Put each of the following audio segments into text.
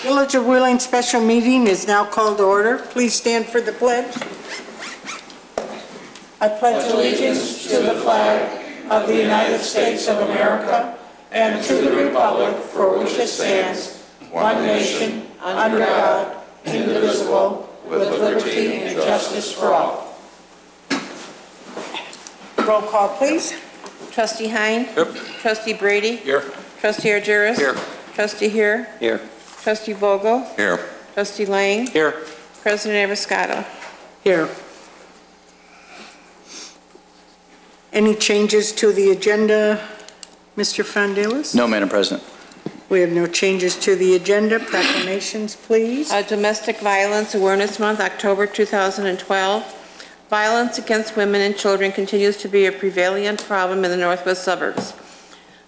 Village of Wheeling special meeting is now called to order. Please stand for the pledge. I pledge allegiance to the flag of the United States of America and to the republic for which it stands, one nation, under God, indivisible, with liberty and justice for all. Roll call, please. Trustee Hein? Yep. Trustee Brady? Here. Trustee Argyris? Here. Trustee Here? Here. Trustee Vogel? Here. Trustee Lang? Here. President Abiscato? Here. Any changes to the agenda, Mr. Fondelis? No, Madam President. We have no changes to the agenda. Proclamations, please. Domestic Violence Awareness Month, October 2012. Violence against women and children continues to be a prevalent problem in the northwest suburbs.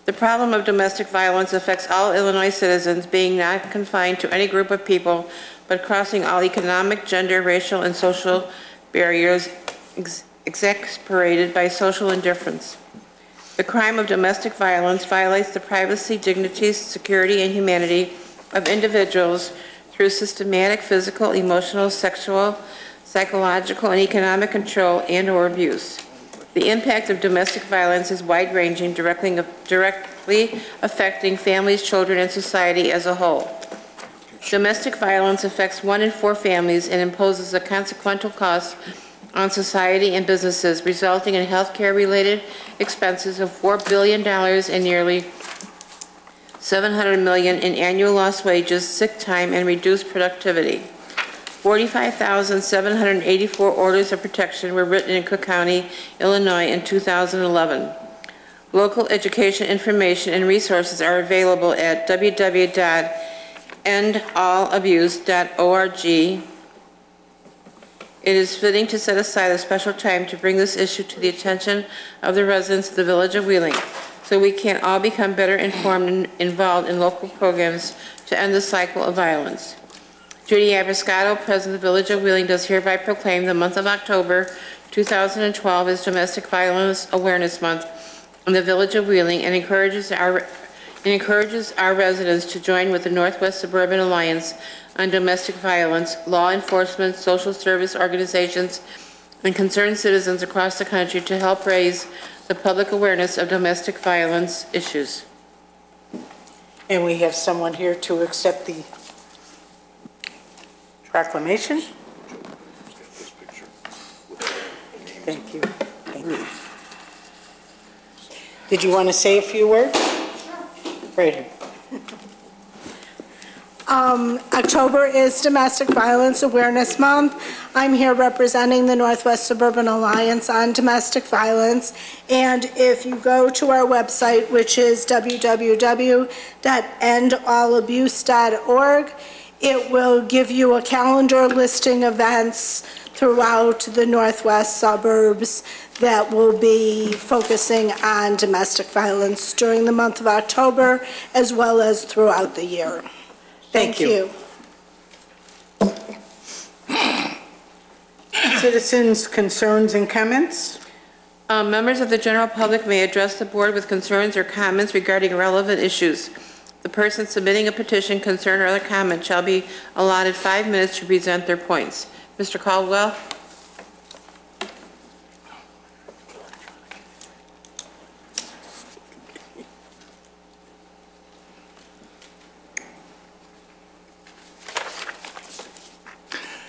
The problem of domestic violence affects all Illinois citizens, being not confined to any group of people, but crossing all economic, gender, racial, and social barriers exacerbated by social indifference. The crime of domestic violence violates the privacy, dignity, security, and humanity of individuals through systematic physical, emotional, sexual, psychological, and economic control and/or abuse. The impact of domestic violence is wide-ranging, directly affecting families, children, and society as a whole. Domestic violence affects 1 in 4 families and imposes a consequential cost on society and businesses, resulting in healthcare-related expenses of $4 billion and nearly $700 million in annual lost wages, sick time, and reduced productivity. 45,784 orders of protection were written in Cook County, Illinois in 2011. Local education information and resources are available at www.endallabuse.org. It is fitting to set aside a special time to bring this issue to the attention of the residents of the Village of Wheeling, so we can all become better informed and involved in local programs to end the cycle of violence. Judy Abiscato, President of the Village of Wheeling, does hereby proclaim the month of October 2012 as Domestic Violence Awareness Month in the Village of Wheeling and encourages our residents to join with the Northwest Suburban Alliance on Domestic Violence, law enforcement, social service organizations, and concerned citizens across the country to help raise the public awareness of domestic violence issues. And we have someone here to accept the proclamation. Thank you. Thank you. Did you want to say a few words? Right here. October is Domestic Violence Awareness Month. I'm here representing the Northwest Suburban Alliance on Domestic Violence. And if you go to our website, which is www.endallabuse.org, it will give you a calendar listing events throughout the Northwest suburbs that will be focusing on domestic violence during the month of October as well as throughout the year. Thank you. Citizens' concerns and comments. Members of the general public may address the board with concerns or comments regarding relevant issues. The person submitting a petition, concern, or other comment shall be allotted 5 minutes to present their points. Mr. Caldwell.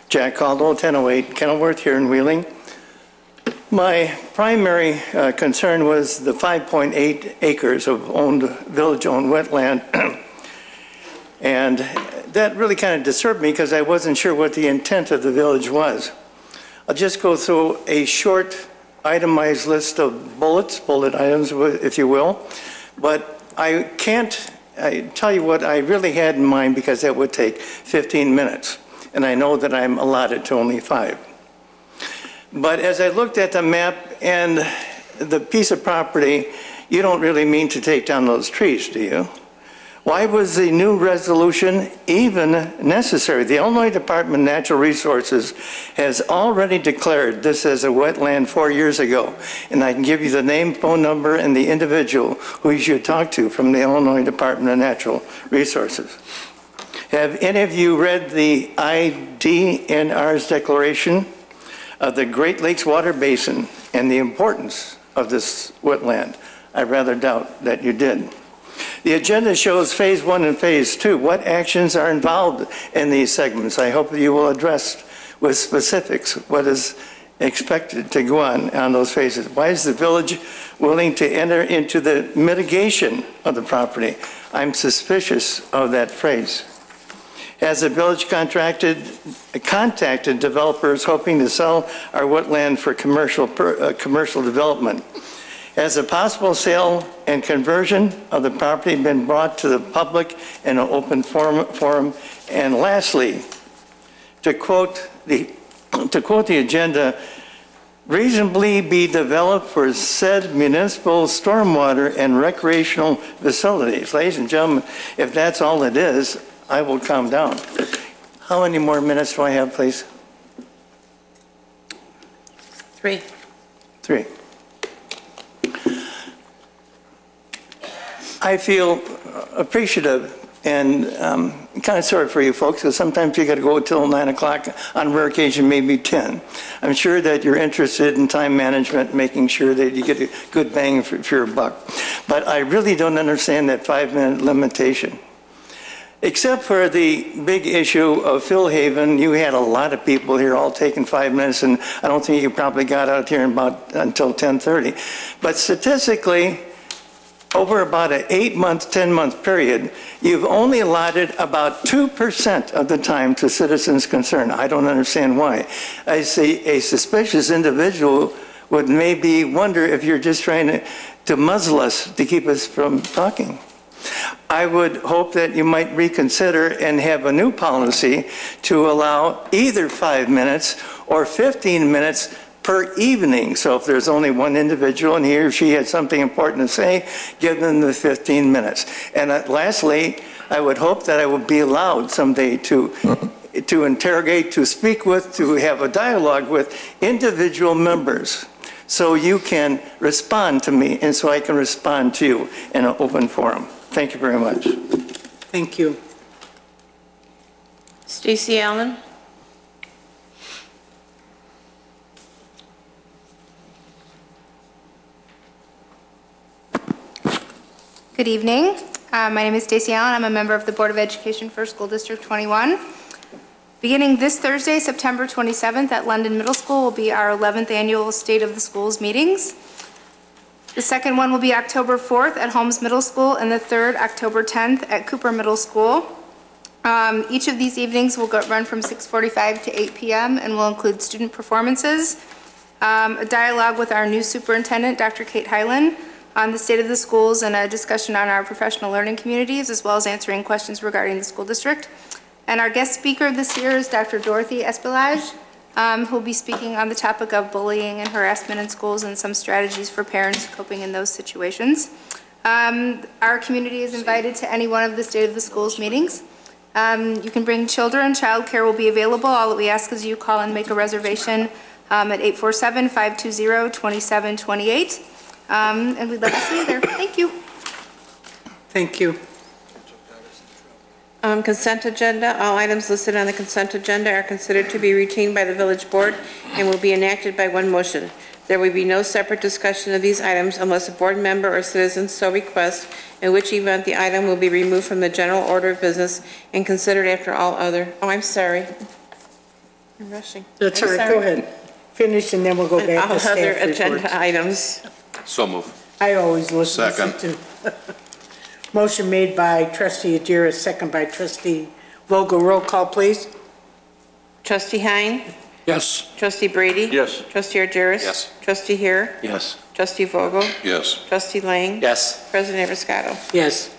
Jack Caldwell, 1008 Kenilworth here in Wheeling. My primary concern was the 5.8 acres of village-owned wetland, and that really kind of disturbed me because I wasn't sure what the intent of the village was. I'll just go through a short itemized list of bullet items, if you will, but I can't tell you what I really had in mind because that would take 15 minutes. And I know that I'm allotted to only 5. But as I looked at the map and the piece of property, you don't really mean to take down those trees, do you? Why was the new resolution even necessary? The Illinois Department of Natural Resources has already declared this as a wetland 4 years ago. And I can give you the name, phone number, and the individual who you should talk to from the Illinois Department of Natural Resources. Have any of you read the IDNR's declaration of the Great Lakes Water Basin and the importance of this wetland? I rather doubt that you did. The agenda shows Phase 1 and Phase 2. What actions are involved in these segments? I hope that you will address with specifics what is expected to go on those phases. Why is the village willing to enter into the mitigation of the property? I'm suspicious of that phrase. Has the village contacted developers hoping to sell our wetland for commercial development? Has the possible sale and conversion of the property been brought to the public in an open forum? And lastly, to quote the agenda, reasonably be developed for said municipal stormwater and recreational facilities. Ladies and gentlemen, if that's all it is, I will calm down. How many more minutes do I have, please? 3. 3. I feel appreciative and kind of sorry for you folks, because sometimes you got to go till 9 o'clock, on rare occasion maybe 10. I'm sure that you're interested in time management, making sure that you get a good bang for your buck. But I really don't understand that 5-minute limitation. Except for the big issue of Phil Haven, you had a lot of people here all taking 5 minutes, and I don't think you probably got out here until 10:30. But statistically, over about an 8-month, 10-month period, you've only allotted about 2% of the time to citizens concerned. I don't understand why. I say a suspicious individual would maybe wonder if you're just trying to muzzle us to keep us from talking. I would hope that you might reconsider and have a new policy to allow either 5 minutes or 15 minutes per evening. So if there's only one individual and he or she had something important to say, give them the 15 minutes. And lastly, I would hope that I would be allowed someday to interrogate, to speak with, to have a dialogue with individual members, so you can respond to me and so I can respond to you in an open forum. Thank you very much. Thank you. Stacy Allen? Good evening. My name is Stacy Allen. I'm a member of the Board of Education for School District 21. Beginning this Thursday, September 27th at London Middle School will be our 11th annual State of the Schools meetings. The second one will be October 4th at Holmes Middle School, and the third, October 10th at Cooper Middle School. Each of these evenings will run from 6:45 to 8 p.m. and will include student performances, a dialogue with our new superintendent, Dr. Kate Hyland, on the state of the schools, and a discussion on our professional learning communities, as well as answering questions regarding the school district. And our guest speaker this year is Dr. Dorothy Espelage, who will be speaking on the topic of bullying and harassment in schools and some strategies for parents coping in those situations. Our community is invited to any one of the State of the Schools meetings. You can bring children. Childcare will be available. All that we ask is you call and make a reservation at 847-520-2728. And we'd love to see you there. Thank you. Thank you. Consent agenda. All items listed on the consent agenda are considered to be routine by the village board and will be enacted by one motion. There will be no separate discussion of these items unless a board member or citizen so requests, in which event the item will be removed from the general order of business and considered after all other. Oh, I'm sorry. I'm rushing. That's I'm all right. sorry. Go ahead. Finish, and then we'll go back All to staff other reports. agenda items. So move. I always listen. Second. To motion made by trustee Adira, second by trustee Vogel. Roll call, please. Trustee Hein? Yes. Trustee Brady? Yes. Trustee Argyris? Yes. Trustee Here? Yes. Trustee Vogel? Yes. Trustee Lang? Yes. President Everscotto? Yes.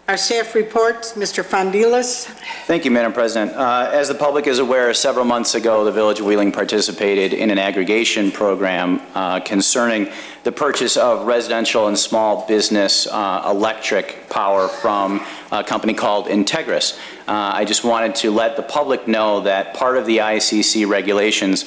Our staff reports, Mr. Fondilas. Thank you, Madam President. As the public is aware, several months ago, the Village of Wheeling participated in an aggregation program concerning the purchase of residential and small business electric power from a company called Integris. I just wanted to let the public know that part of the ICC regulations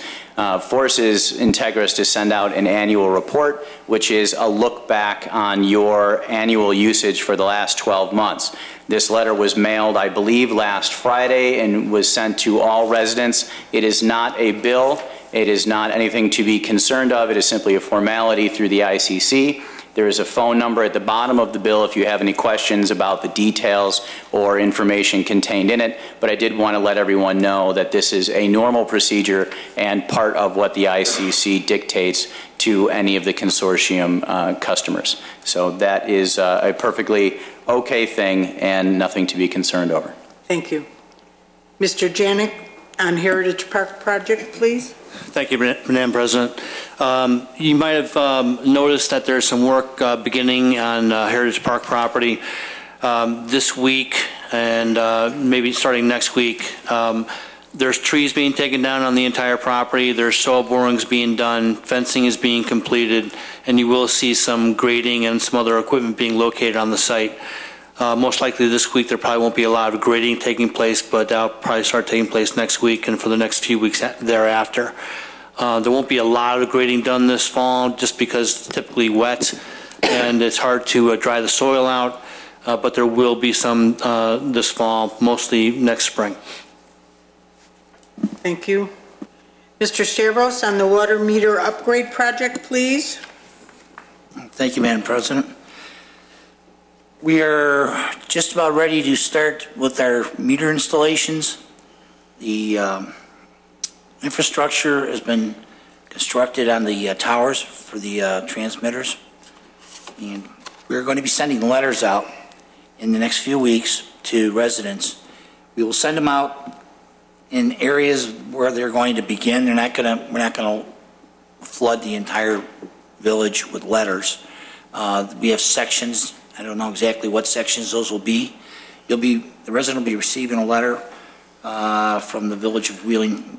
forces Integris to send out an annual report, which is a look back on your annual usage for the last 12 months. This letter was mailed, I believe, last Friday and was sent to all residents. It is not a bill. It is not anything to be concerned of. It is simply a formality through the ICC. There is a phone number at the bottom of the bill if you have any questions about the details or information contained in it, but I did want to let everyone know that this is a normal procedure and part of what the ICC dictates to any of the consortium customers. So that is a perfectly okay thing and nothing to be concerned over. Thank you. Mr. Janik, on Heritage Park project, please. Thank you, Madam President. You might have noticed that there's some work beginning on Heritage Park property this week and maybe starting next week. There's trees being taken down on the entire property. There's soil borings being done. Fencing is being completed, and you will see some grading and some other equipment being located on the site. Most likely this week there probably won't be a lot of grading taking place, but that'll probably start taking place next week and for the next few weeks thereafter. There won't be a lot of grading done this fall just because it's typically wet and it's hard to dry the soil out, but there will be some this fall, mostly next spring. Thank you. Mr. Stavros, on the water meter upgrade project, please. Thank you, Madam President. We are just about ready to start with our meter installations. The infrastructure has been constructed on the towers for the transmitters, and we're going to be sending letters out in the next few weeks to residents. We will send them out in areas where they're going to begin. We're not going to flood the entire village with letters. We have sections. I don't know exactly what sections those will be. The resident will be receiving a letter from the Village of Wheeling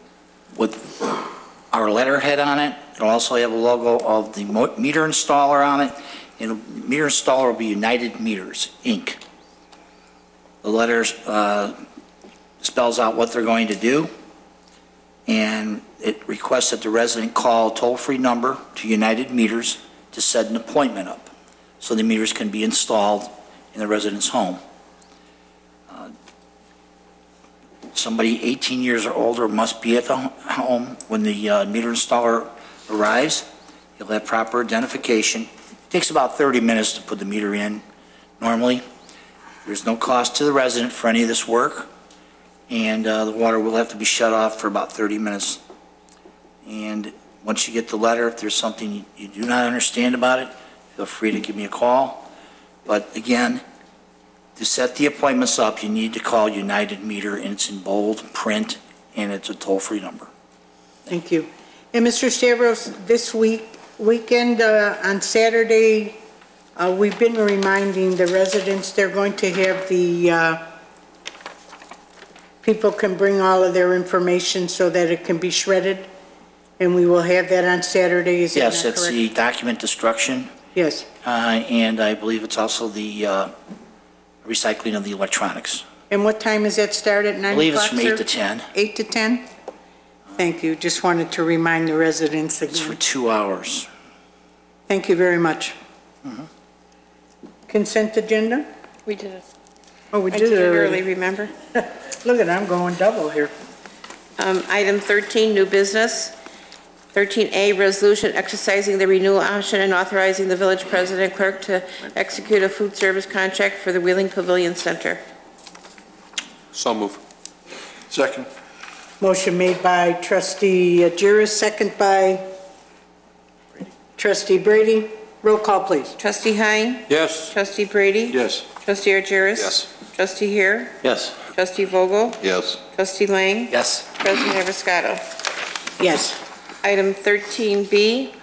with our letterhead on it. It'll also have a logo of the meter installer on it, and the meter installer will be United Meters, Inc. The letter spells out what they're going to do, and it requests that the resident call a toll-free number to United Meters to set an appointment up so the meters can be installed in the resident's home. Somebody 18 years or older must be at the home when the meter installer arrives. He'll have proper identification. It takes about 30 minutes to put the meter in normally. There's no cost to the resident for any of this work, and the water will have to be shut off for about 30 minutes. And once you get the letter, if there's something you do not understand about it, feel free to give me a call. But again, to set the appointments up, you need to call United Meter, and it's in bold print, and it's a toll-free number. Thank you. And Mr. Stavros, this weekend on Saturday, we've been reminding the residents they're going to have the people can bring all of their information so that it can be shredded, and we will have that on Saturday. Is Yes, that it's correct? the document destruction. Yes. And I believe it's also the recycling of the electronics. And what time is that start, at 9 o'clock, I believe it's from 8 sir? to 10. 8 to 10? Thank you. Just wanted to remind the residents It's for again. 2 hours. Thank you very much. Mm-hmm. Consent agenda? We did it. Oh, we I did it early, already. remember? Look at, I'm going double here. Item 13, new business. 13A, resolution exercising the renewal option and authorizing the village president and clerk to execute a food service contract for the Wheeling Pavilion Center. So move. Second. Motion made by trustee Giris, second by trustee Brady. Roll call, please. Trustee Hein? Yes. Trustee Brady? Yes. Trustee Argyris? Yes. Trustee Heer? Yes. Trustee Vogel? Yes. Trustee Lang? Yes. President Avascado. Yes. Item 13B,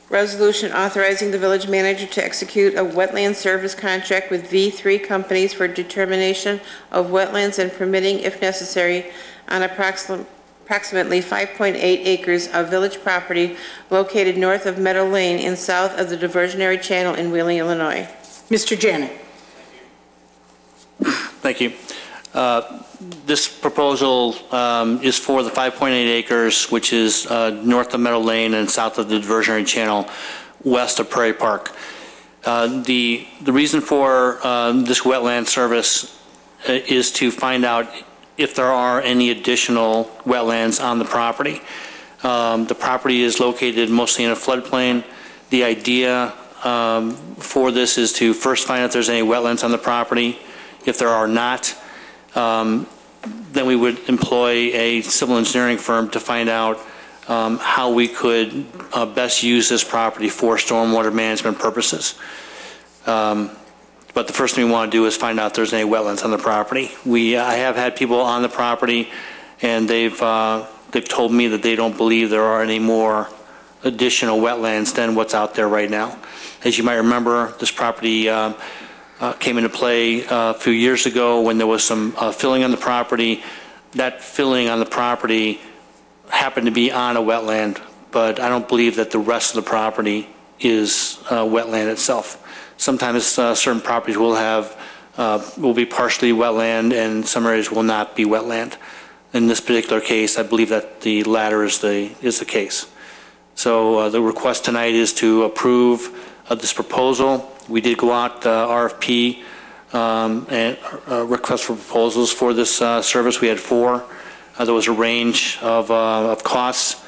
resolution authorizing the village manager to execute a wetland service contract with V3 companies for determination of wetlands and permitting, if necessary, on approximately 5.8 acres of village property located north of Meadow Lane and south of the diversionary channel in Wheeling, Illinois. Mr. Janik. Thank you. This proposal is for the 5.8 acres, which is north of Meadow Lane and south of the diversionary channel, west of Prairie Park. The reason for this wetland service is to find out if there are any additional wetlands on the property. The property is located mostly in a floodplain. The idea for this is to first find out if there's any wetlands on the property. If there are not, then we would employ a civil engineering firm to find out how we could best use this property for stormwater management purposes. But the first thing we want to do is find out if there's any wetlands on the property. I have had people on the property, and they've told me that they don't believe there are any more additional wetlands than what's out there right now. As you might remember, this property came into play a few years ago when there was some filling on the property. That filling on the property happened to be on a wetland, but I don't believe that the rest of the property is wetland itself. Sometimes certain properties will be partially wetland, and some areas will not be wetland. In this particular case, I believe that the latter is the case. So the request tonight is to approve this proposal. We did go out RFP and request for proposals for this service. We had 4. There was a range of costs.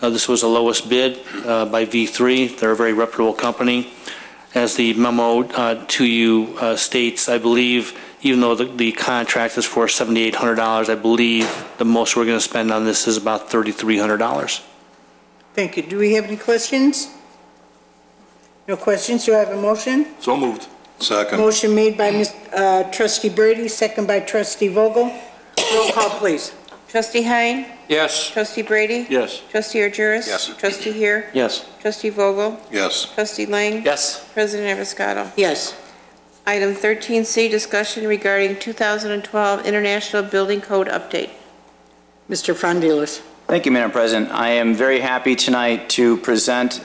This was the lowest bid by V3. They're a very reputable company. As the memo to you states, I believe, even though the contract is for $7,800, I believe the most we're going to spend on this is about $3,300. Thank you. Do we have any questions? No questions. Do I have a motion? So moved. Second. Motion made by Trustee Brady, second by Trustee Vogel. Roll call, please. Trustee Hein? Yes. Trustee Brady? Yes. Trustee Argyris? Yes. Trustee Here? Yes. Trustee Vogel? Yes. Trustee Lang? Yes. President Evans-Scotto? Yes. Item 13C, discussion regarding 2012 International Building Code update. Mr. Fondilas. Thank you, Madam President. I am very happy tonight to present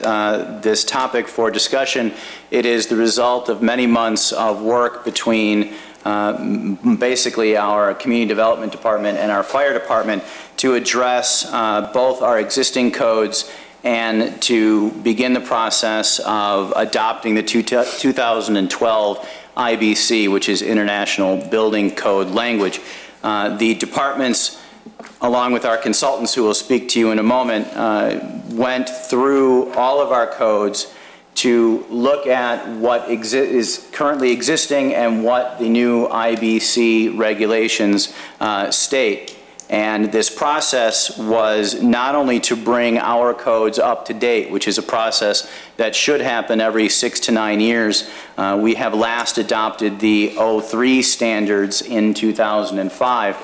this topic for discussion. It is the result of many months of work between basically our Community Development Department and our Fire Department to address both our existing codes and to begin the process of adopting the 2012 IBC, which is International Building Code language. The departments, along with our consultants who will speak to you in a moment, went through all of our codes to look at what is currently existing and what the new IBC regulations state. And this process was not only to bring our codes up to date, which is a process that should happen every 6 to 9 years. We have last adopted the 03 standards in 2005,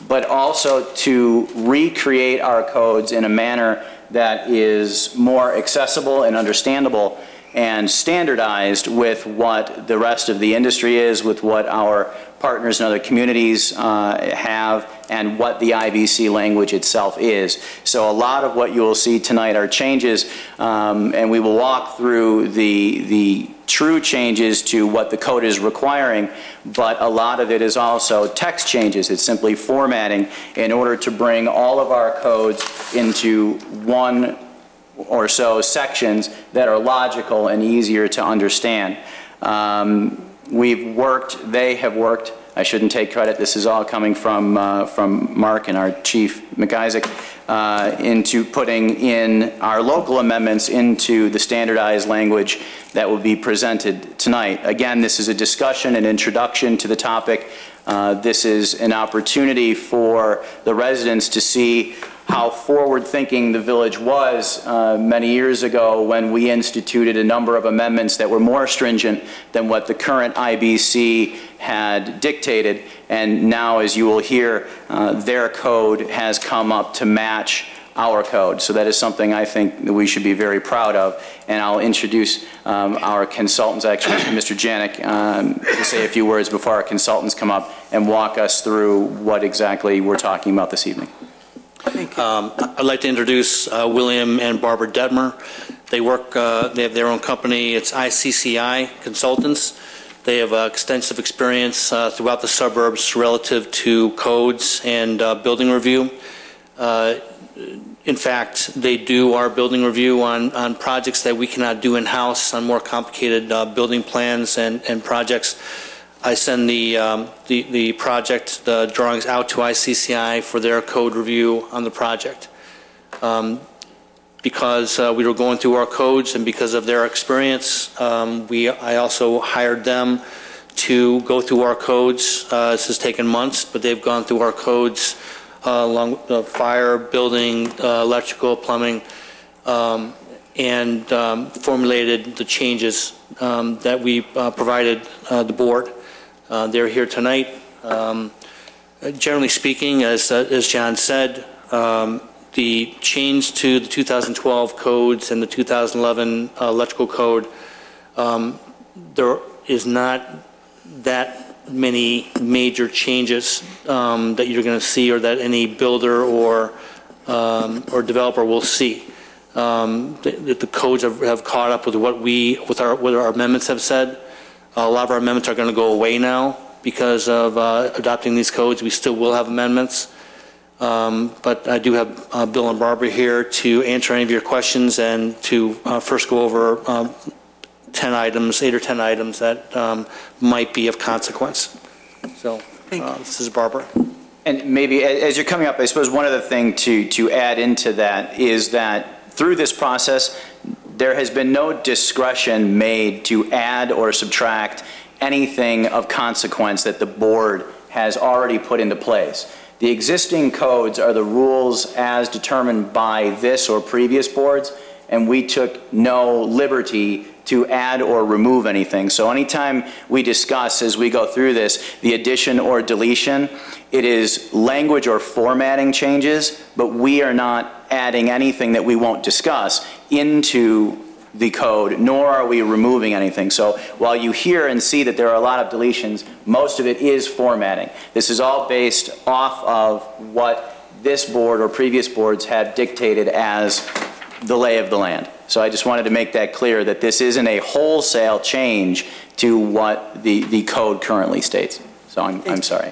but also to recreate our codes in a manner that is more accessible and understandable and standardized with what the rest of the industry is, with what our partners in other communities have, and what the IBC language itself is. So a lot of what you will see tonight are changes, and we will walk through the true changes to what the code is requiring, but a lot of it is also text changes. It's simply formatting in order to bring all of our codes into one or so sections that are logical and easier to understand. We've worked, they have worked, I shouldn't take credit, this is all coming from Mark and our Chief McIsaac, into putting in our local amendments into the standardized language that will be presented tonight. Again, this is a discussion, an introduction to the topic. This is an opportunity for the residents to see how forward-thinking the village was many years ago when we instituted a number of amendments that were more stringent than what the current IBC had dictated. And now, as you will hear, their code has come up to match our code. So that is something I think that we should be very proud of. And I'll introduce our consultants, actually, Mr. Janik, to say a few words before our consultants come up and walk us through what exactly we're talking about this evening. I'd like to introduce William and Barbara Detmer. They work, they have their own company. It's ICCI Consultants. They have extensive experience throughout the suburbs relative to codes and building review. In fact, they do our building review on projects that we cannot do in-house, on more complicated building plans and projects. I send the project, the drawings out to ICCI for their code review on the project. Because we were going through our codes and because of their experience, I also hired them to go through our codes. This has taken months, but they've gone through our codes along with fire, building, electrical, plumbing, and formulated the changes that we provided the board. They're here tonight. Generally speaking, as John said, the change to the 2012 codes and the 2011 electrical code, there is not that many major changes that you're going to see or that any builder or developer will see. The codes have caught up with what our amendments have said. A lot of our amendments are going to go away now because of adopting these codes. We still will have amendments. But I do have Bill and Barbara here to answer any of your questions and to first go over 8 or 10 items that might be of consequence. So this is Barbara. And maybe as you're coming up, I suppose one other thing to add into that is that through this process, there has been no discretion made to add or subtract anything of consequence that the board has already put into place. The existing codes are the rules as determined by this or previous boards, and we took no liberty to add or remove anything. So anytime we discuss, as we go through this, the addition or deletion, it is language or formatting changes, but we are not adding anything that we won't discuss into the code, nor are we removing anything. So while you hear and see that there are a lot of deletions, most of it is formatting. This is all based off of what this board or previous boards have dictated as the lay of the land. So I just wanted to make that clear that this isn't a wholesale change to what the code currently states. So I'm sorry.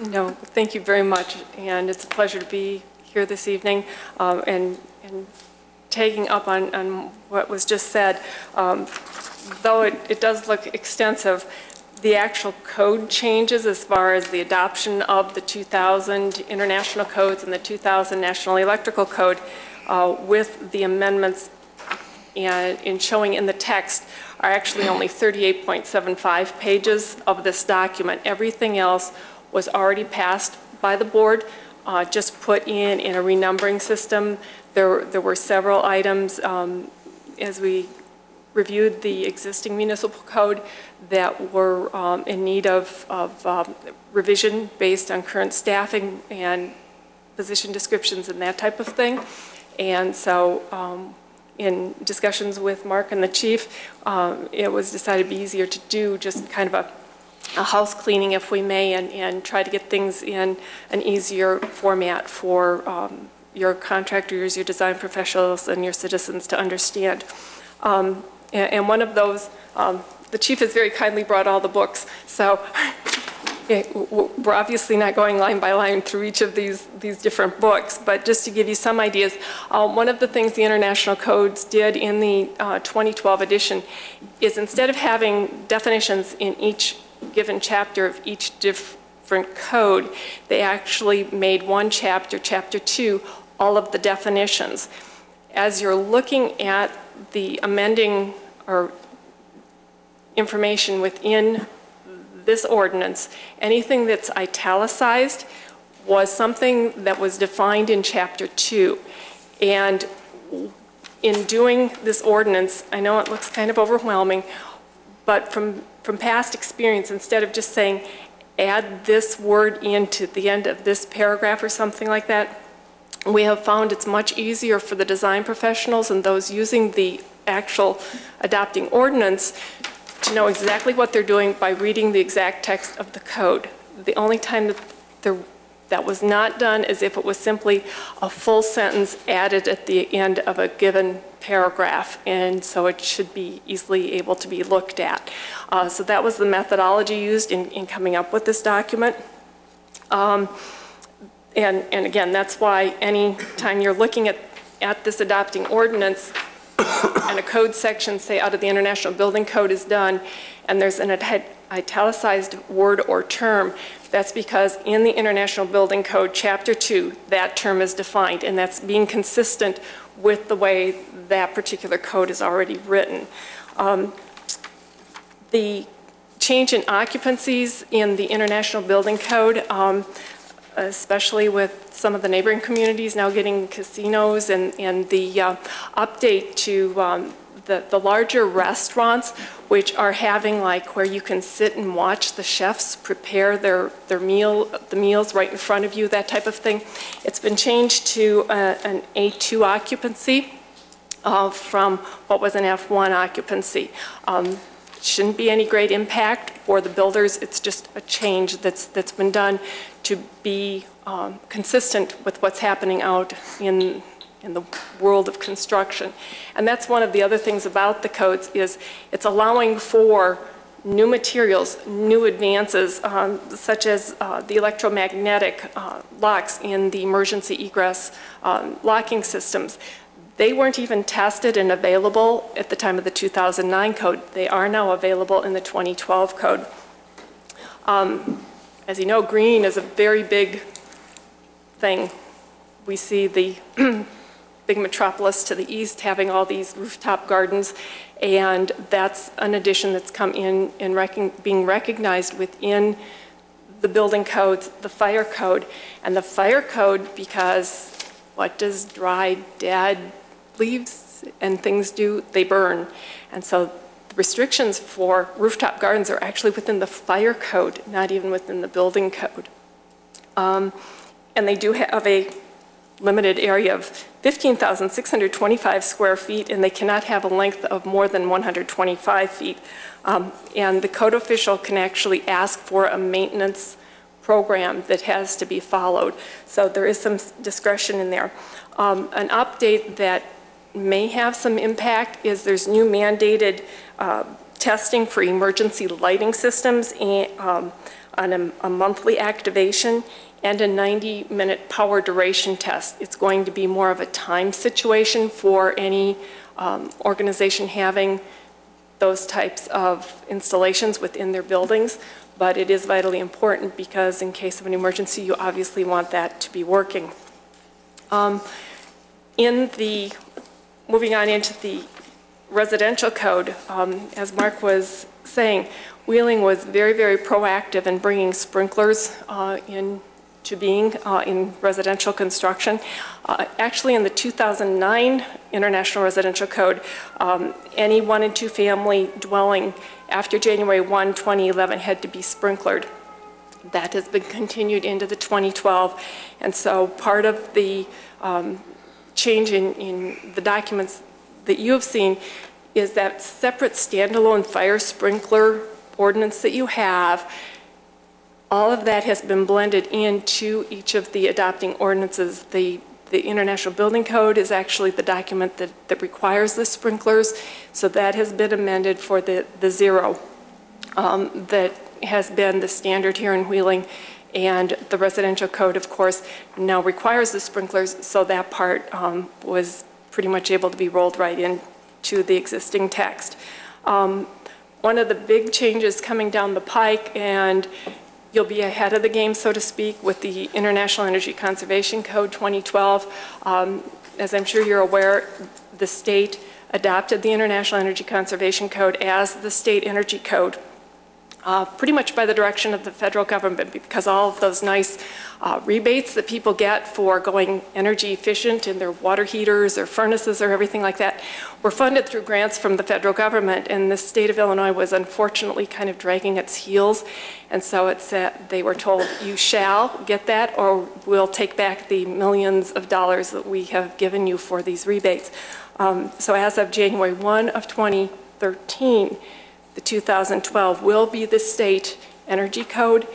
No, thank you very much, and it's a pleasure to be here this evening and taking up on what was just said. Though it does look extensive, the actual code changes as far as the adoption of the 2000 international codes and the 2000 National Electrical Code with the amendments and in showing in the text are actually only 38.75 pages of this document. Everything else was already passed by the board, just put in a renumbering system. There were several items as we reviewed the existing municipal code that were in need of revision based on current staffing and position descriptions and that type of thing. And so in discussions with Mark and the chief, it was decided to be easier to do just kind of a house cleaning, if we may, and try to get things in an easier format for your contractors, your design professionals, and your citizens to understand. And one of those, the chief has very kindly brought all the books, so we're obviously not going line by line through each of these different books, but just to give you some ideas, one of the things the international codes did in the 2012 edition is instead of having definitions in each given chapter of each different code, they actually made one chapter, chapter 2, all of the definitions. As you're looking at the amending or information within this ordinance, anything that's italicized was something that was defined in chapter 2. And in doing this ordinance, I know it looks kind of overwhelming, but from past experience, instead of just saying, add this word into the end of this paragraph or something like that, we have found it's much easier for the design professionals and those using the actual adopting ordinance to know exactly what they're doing by reading the exact text of the code. The only time that there That was not done as if it was simply a full sentence added at the end of a given paragraph, and so it should be easily able to be looked at. So that was the methodology used in coming up with this document. And again, that's why any time you're looking at this adopting ordinance and a code section, say out of the International Building Code is done, and there's an italicized word or term, that's because in the International Building Code, Chapter 2, that term is defined, and that's being consistent with the way that particular code is already written. The change in occupancies in the International Building Code, especially with some of the neighboring communities now getting casinos, and the update to the larger restaurants, which are having like where you can sit and watch the chefs prepare the meals right in front of you, that type of thing. It's been changed to an A2 occupancy from what was an F1 occupancy. Shouldn't be any great impact for the builders. It's just a change that's been done to be consistent with what's happening out in the world of construction. And that's one of the other things about the codes is it's allowing for new materials, new advances, such as the electromagnetic locks in the emergency egress locking systems. They weren't even tested and available at the time of the 2009 code. They are now available in the 2012 code. As you know, green is a very big thing. We see the big metropolis to the east having all these rooftop gardens, and that's an addition that's come in being recognized within the building codes, the fire code. And the fire code, because what does dry, dead leaves and things do? They burn. And so the restrictions for rooftop gardens are actually within the fire code, not even within the building code. And they do have a limited area of 15,625 square feet, and they cannot have a length of more than 125 feet. And the code official can actually ask for a maintenance program that has to be followed. So there is some discretion in there. An update that may have some impact is there's new mandated testing for emergency lighting systems on a monthly activation and a 90-minute power duration test. It's going to be more of a time situation for any organization having those types of installations within their buildings, but it is vitally important because in case of an emergency, you obviously want that to be working. Moving on into the residential code, as Mark was saying, Wheeling was very, very proactive in bringing sprinklers into being in residential construction. Actually, in the 2009 International Residential Code, any 1- and 2-family dwelling after January 1, 2011 had to be sprinklered. That has been continued into the 2012, and so part of the change in the documents that you have seen is that separate standalone fire sprinkler ordinance that you have. All of that has been blended into each of the adopting ordinances. The International Building Code is actually the document that requires the sprinklers, so that has been amended for the zero that has been the standard here in Wheeling. And the residential code, of course, now requires the sprinklers, so that part was pretty much able to be rolled right into the existing text. One of the big changes coming down the pike, and you'll be ahead of the game, so to speak, with the International Energy Conservation Code 2012. As I'm sure you're aware, the state adopted the International Energy Conservation Code as the state energy code. Pretty much by the direction of the federal government, because all of those nice rebates that people get for going energy efficient in their water heaters or furnaces or everything like that were funded through grants from the federal government, and the state of Illinois was unfortunately kind of dragging its heels, and so it said, they were told, you shall get that or we'll take back the millions of dollars that we have given you for these rebates. So as of January 1 of 2013, the 2012 will be the state energy code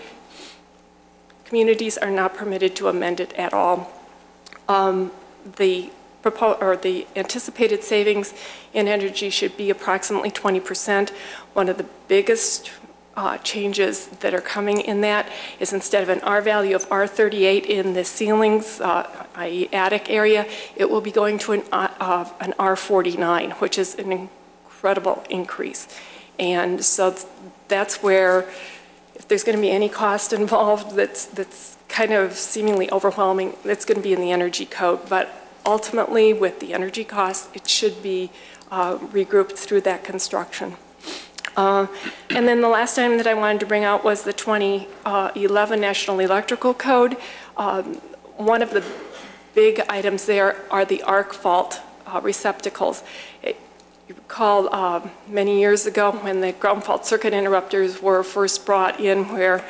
communities are not permitted to amend it at all. The anticipated savings in energy should be approximately 20%. One of the biggest changes that are coming in that is instead of an R value of R38 in the ceilings, i.e. attic area, it will be going to an R49, which is an incredible increase. And so that's where, if there's going to be any cost involved that's kind of seemingly overwhelming, it's going to be in the energy code. But ultimately, with the energy costs, it should be regrouped through that construction. And then the last item that I wanted to bring out was the 2011 National Electrical Code. One of the big items there are the arc fault receptacles. You recall many years ago when the ground fault circuit interrupters were first brought in where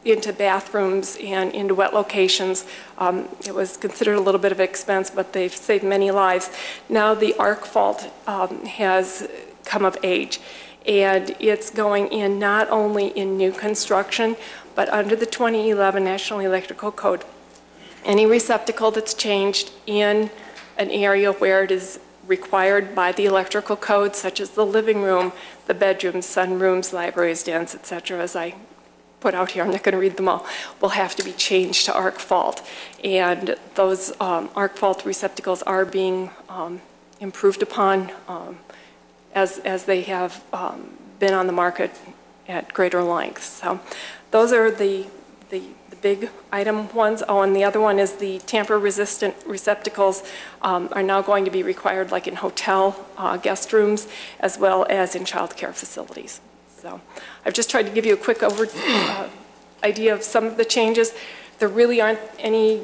into bathrooms and into wet locations. It was considered a little bit of an expense, but they've saved many lives. Now the arc fault has come of age, and it's going in not only in new construction, but under the 2011 National Electrical Code. Any receptacle that's changed in an area where it is required by the electrical code, such as the living room, the bedrooms, sunrooms, libraries, dens, etc., as I put out here, I'm not going to read them all, will have to be changed to arc fault. And those arc fault receptacles are being improved upon as they have been on the market at greater length. So those are the big item ones. Oh, and the other one is the tamper-resistant receptacles are now going to be required like in hotel guest rooms as well as in child care facilities. So I've just tried to give you a quick idea of some of the changes. There really aren't any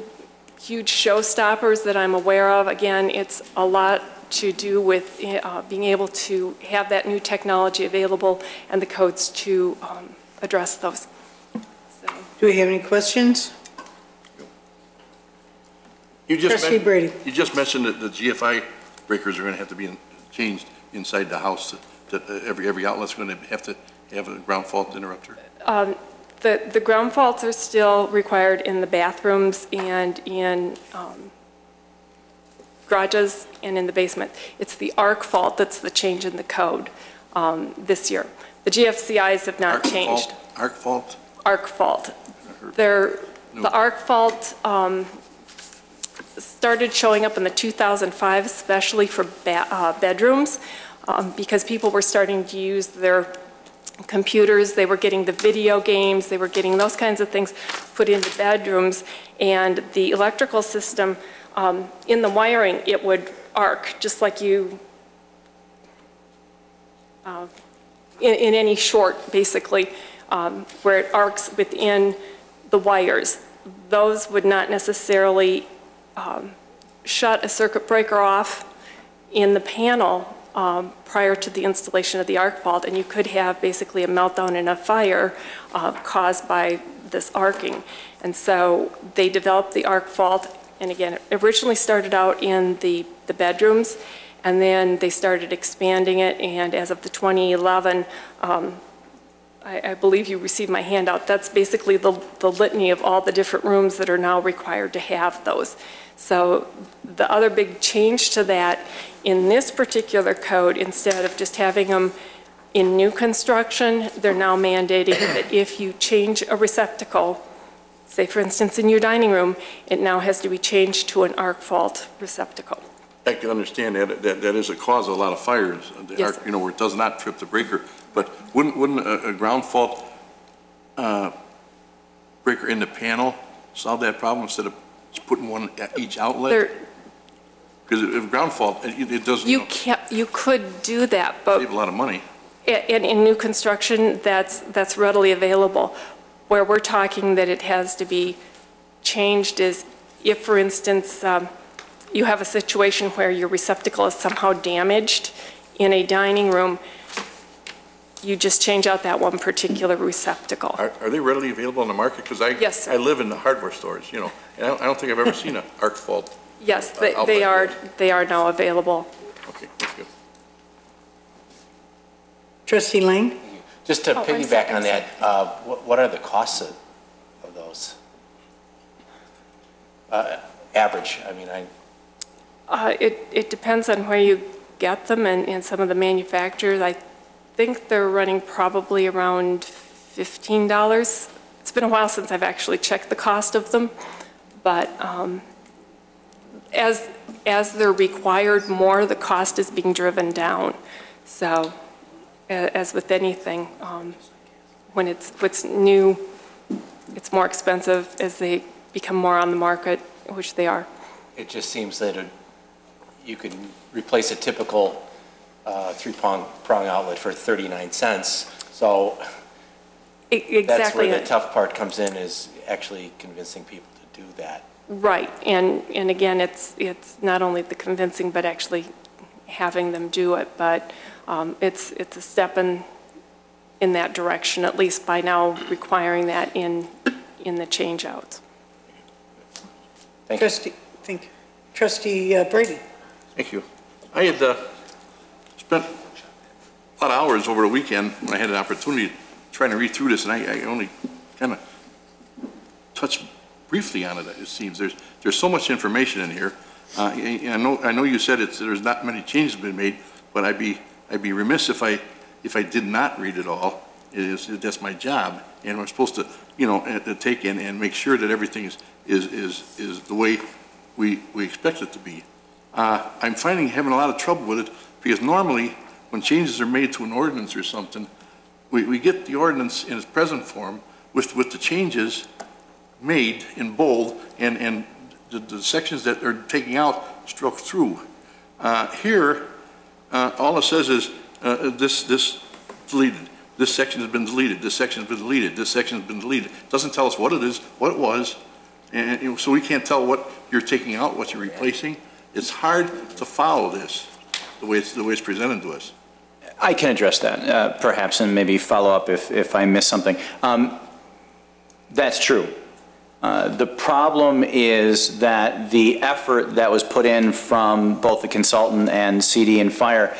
huge showstoppers that I'm aware of. Again, it's a lot to do with being able to have that new technology available and the codes to address those. So. Do we have any questions? Trustee Brady. You just mentioned that the GFI breakers are going to have to be changed inside the house. That every outlet's going to have a ground fault interrupter? The ground faults are still required in the bathrooms and in garages and in the basement. It's the arc fault that's the change in the code this year. The GFCIs have not changed. Arc fault? Arc fault. The arc fault started showing up in the 2005, especially for bedrooms, because people were starting to use their computers, they were getting the video games, they were getting those kinds of things put into bedrooms, and the electrical system, in the wiring, it would arc, just like you, in any short, basically, where it arcs within the wires. Those would not necessarily shut a circuit breaker off in the panel prior to the installation of the arc fault, and you could have basically a meltdown and a fire caused by this arcing. And so they developed the arc fault, and again, it originally started out in the bedrooms, and then they started expanding it, and as of the 2011, I believe you received my handout, that's basically the litany of all the different rooms that are now required to have those. So the other big change to that in this particular code, instead of just having them in new construction, they're now mandating that if you change a receptacle, say for instance in your dining room, it now has to be changed to an arc fault receptacle. I can understand that is a cause of a lot of fires. The Yes, arc, where it does not trip the breaker. But wouldn't a ground fault breaker in the panel solve that problem instead of just putting one at each outlet? Because if ground fault, it does you could do that, but save a lot of money. in new construction, that's readily available. Where we're talking that it has to be changed is if, for instance, you have a situation where your receptacle is somehow damaged in a dining room, you just change out that one particular receptacle. Are they readily available on the market? Because Yes, sir. I live in the hardware stores, and I don't think I've ever seen an arc fault. Yes, they are now available. Okay, that's good. Trustee Lane? Just to piggyback on that, what are the costs those? Average, I mean, It depends on where you get them and some of the manufacturers. I think they're running probably around $15. It's been a while since I've actually checked the cost of them, but as they're required more, the cost is being driven down. So as with anything, when it's new, it's more expensive as they become more on the market, which they are. it just seems that you can replace a typical three-prong outlet for 39 cents. So Exactly. that's where the tough part comes in, is actually convincing people to do that. Right, and again, it's not only the convincing, but actually having them do it, but it's a step in that direction, at least by now requiring that in the changeouts. Thank you. Trustee Brady. Thank you. I had spent a lot of hours over the weekend when I had an opportunity trying to read through this, and I only kind of touched briefly on it. It seems there's so much information in here. I know you said there's not many changes been made, but I'd be remiss if I did not read it all. That's my job, and we're supposed to take in and make sure that everything is the way we expect it to be. I'm having a lot of trouble with it, because normally when changes are made to an ordinance or something, we get the ordinance in its present form with the changes made in bold and the sections that are taking out struck through. Here, all it says is this deleted. This section has been deleted. This section has been deleted. This section has been deleted. It doesn't tell us what it is, what it was, and so we can't tell what you're taking out, what you're replacing. It's hard to follow this the way it's presented to us. I can address that, perhaps, and maybe follow up if I miss something. That's true. The problem is that the effort that was put in from both the consultant and CD and Fire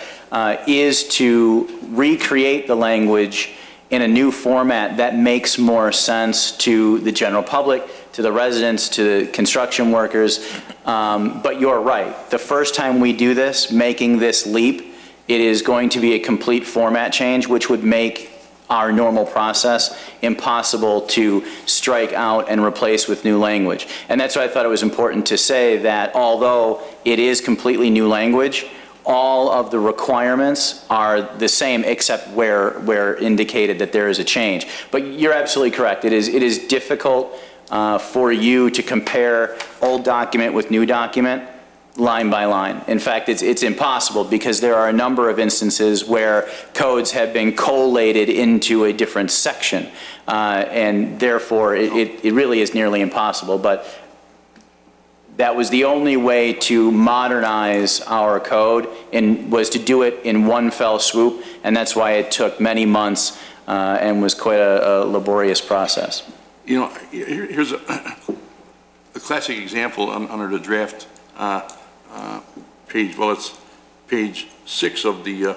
is to recreate the language in a new format that makes more sense to the general public, to the residents, to construction workers. But you're right. The first time we do this, making this leap, it is going to be a complete format change, which would make our normal process impossible to strike out and replace with new language. And that's why I thought it was important to say that although it is completely new language, all of the requirements are the same except where indicated that there is a change. But you're absolutely correct. It is difficult for you to compare old document with new document line by line. In fact, it's impossible, because there are a number of instances where codes have been collated into a different section, and therefore it really is nearly impossible. But that was the only way to modernize our code, and was to do it in one fell swoop, and that's why it took many months and was quite a laborious process. Here's a classic example under the draft page. Well, it's page 6 of the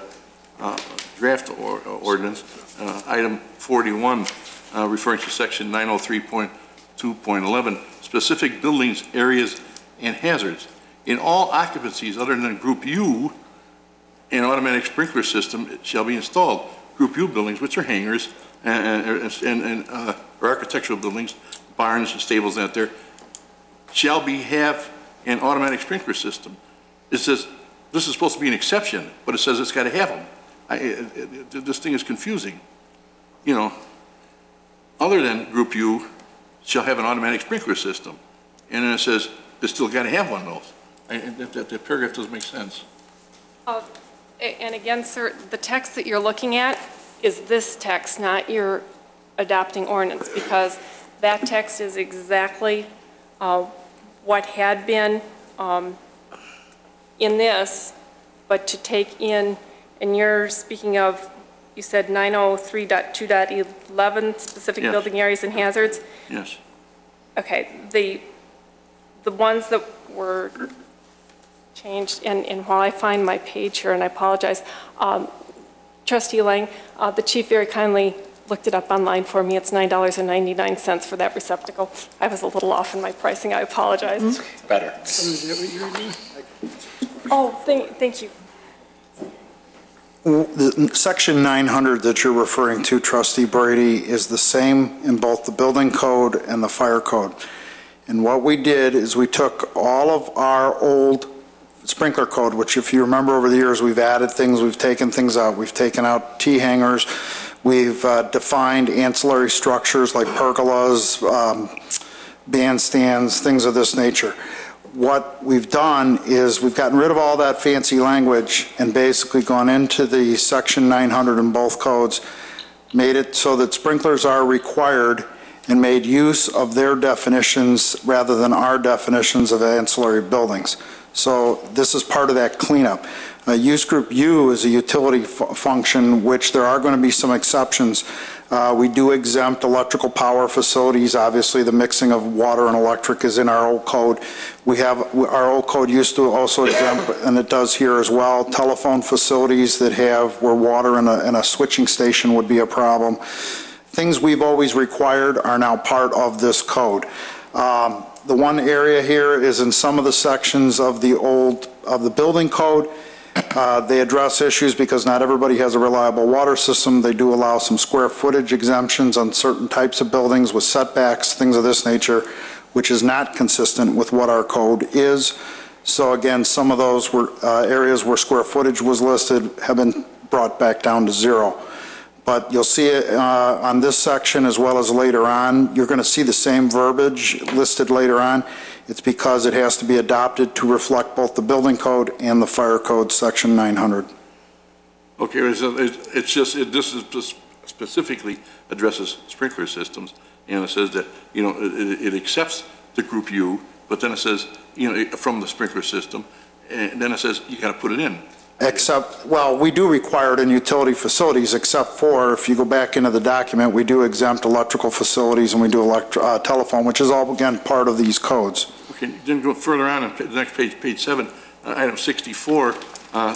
draft ordinance, item 41, referring to section 903.2.11, specific buildings, areas, and hazards. In all occupancies other than Group U, an automatic sprinkler system shall be installed. Group U buildings, which are hangars or architectural buildings, barns and stables out there, shall have an automatic sprinkler system. It says this is supposed to be an exception, but it says it's got to have them. This thing is confusing. Other than Group U shall have an automatic sprinkler system, and then it says it's still got to have one of those. That paragraph doesn't make sense. And again, sir, the text that you're looking at is this text, not your adopting ordinance, because that text is exactly what had been in this, but to take in, and you're speaking of, you said 903.2.11, specific Yes. building areas and hazards? Yes. Okay, the ones that were changed, and while I find my page here, and I apologize, Trustee Lang, the chief very kindly looked it up online for me. It's $9.99 for that receptacle. I was a little off in my pricing. I apologize. Better. Oh, thank you. The Section 900 that you're referring to, Trustee Brady, is the same in both the building code and the fire code. And what we did is we took all of our old sprinkler code, which if you remember over the years, we've added things, we've taken things out. We've taken out T-hangers, we've defined ancillary structures like pergolas, bandstands, things of this nature. What we've done is we've gotten rid of all that fancy language and basically gone into the Section 900 in both codes, made it so that sprinklers are required and made use of their definitions rather than our definitions of ancillary buildings. So this is part of that cleanup. Use Group U is a utility function, which there are going to be some exceptions. We do exempt electrical power facilities. Obviously, the mixing of water and electric is in our old code. Our old code used to also exempt, and it does here as well, telephone facilities that have where water and a switching station would be a problem. Things we've always required are now part of this code. The one area here is in some of the sections of the building code. They address issues because not everybody has a reliable water system. They do allow some square footage exemptions on certain types of buildings with setbacks, things of this nature, which is not consistent with what our code is. So again, some of those were areas where square footage was listed have been brought back down to 0. But you'll see it on this section as well as later on. You're going to see the same verbiage listed later on. It's because it has to be adopted to reflect both the building code and the fire code, Section 900. Okay, it's just, this is just specifically addresses sprinkler systems, and it says that, you know, it accepts the Group U, but then it says, you know, from the sprinkler system, and then it says you got to put it in. Except, well, we do require it in utility facilities, except for, if you go back into the document, we do exempt electrical facilities and we do telephone, which is all, again, part of these codes. Okay, then go further on the next page, page 7, item 64,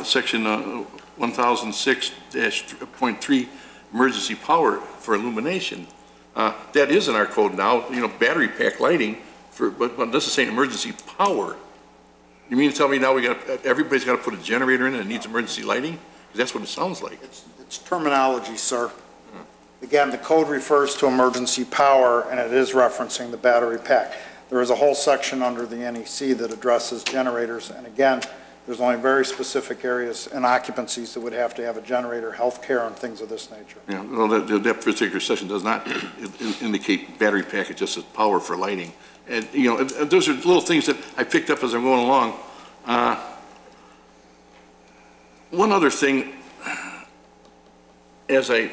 section 1006-.3, emergency power for illumination. That is in our code now, you know, battery pack lighting, but this is saying emergency power. You mean to tell me now everybody's got to put a generator in and it needs emergency lighting? Because that's what it sounds like. It's terminology, sir. Again, the code refers to emergency power, and it is referencing the battery pack. There is a whole section under the NEC that addresses generators, and again, there's only very specific areas and occupancies that would have to have a generator, healthcare, and things of this nature. Yeah, well, that particular section does not indicate battery pack, it just says power for lighting. And, you know, those are little things that I picked up as I'm going along. One other thing, as I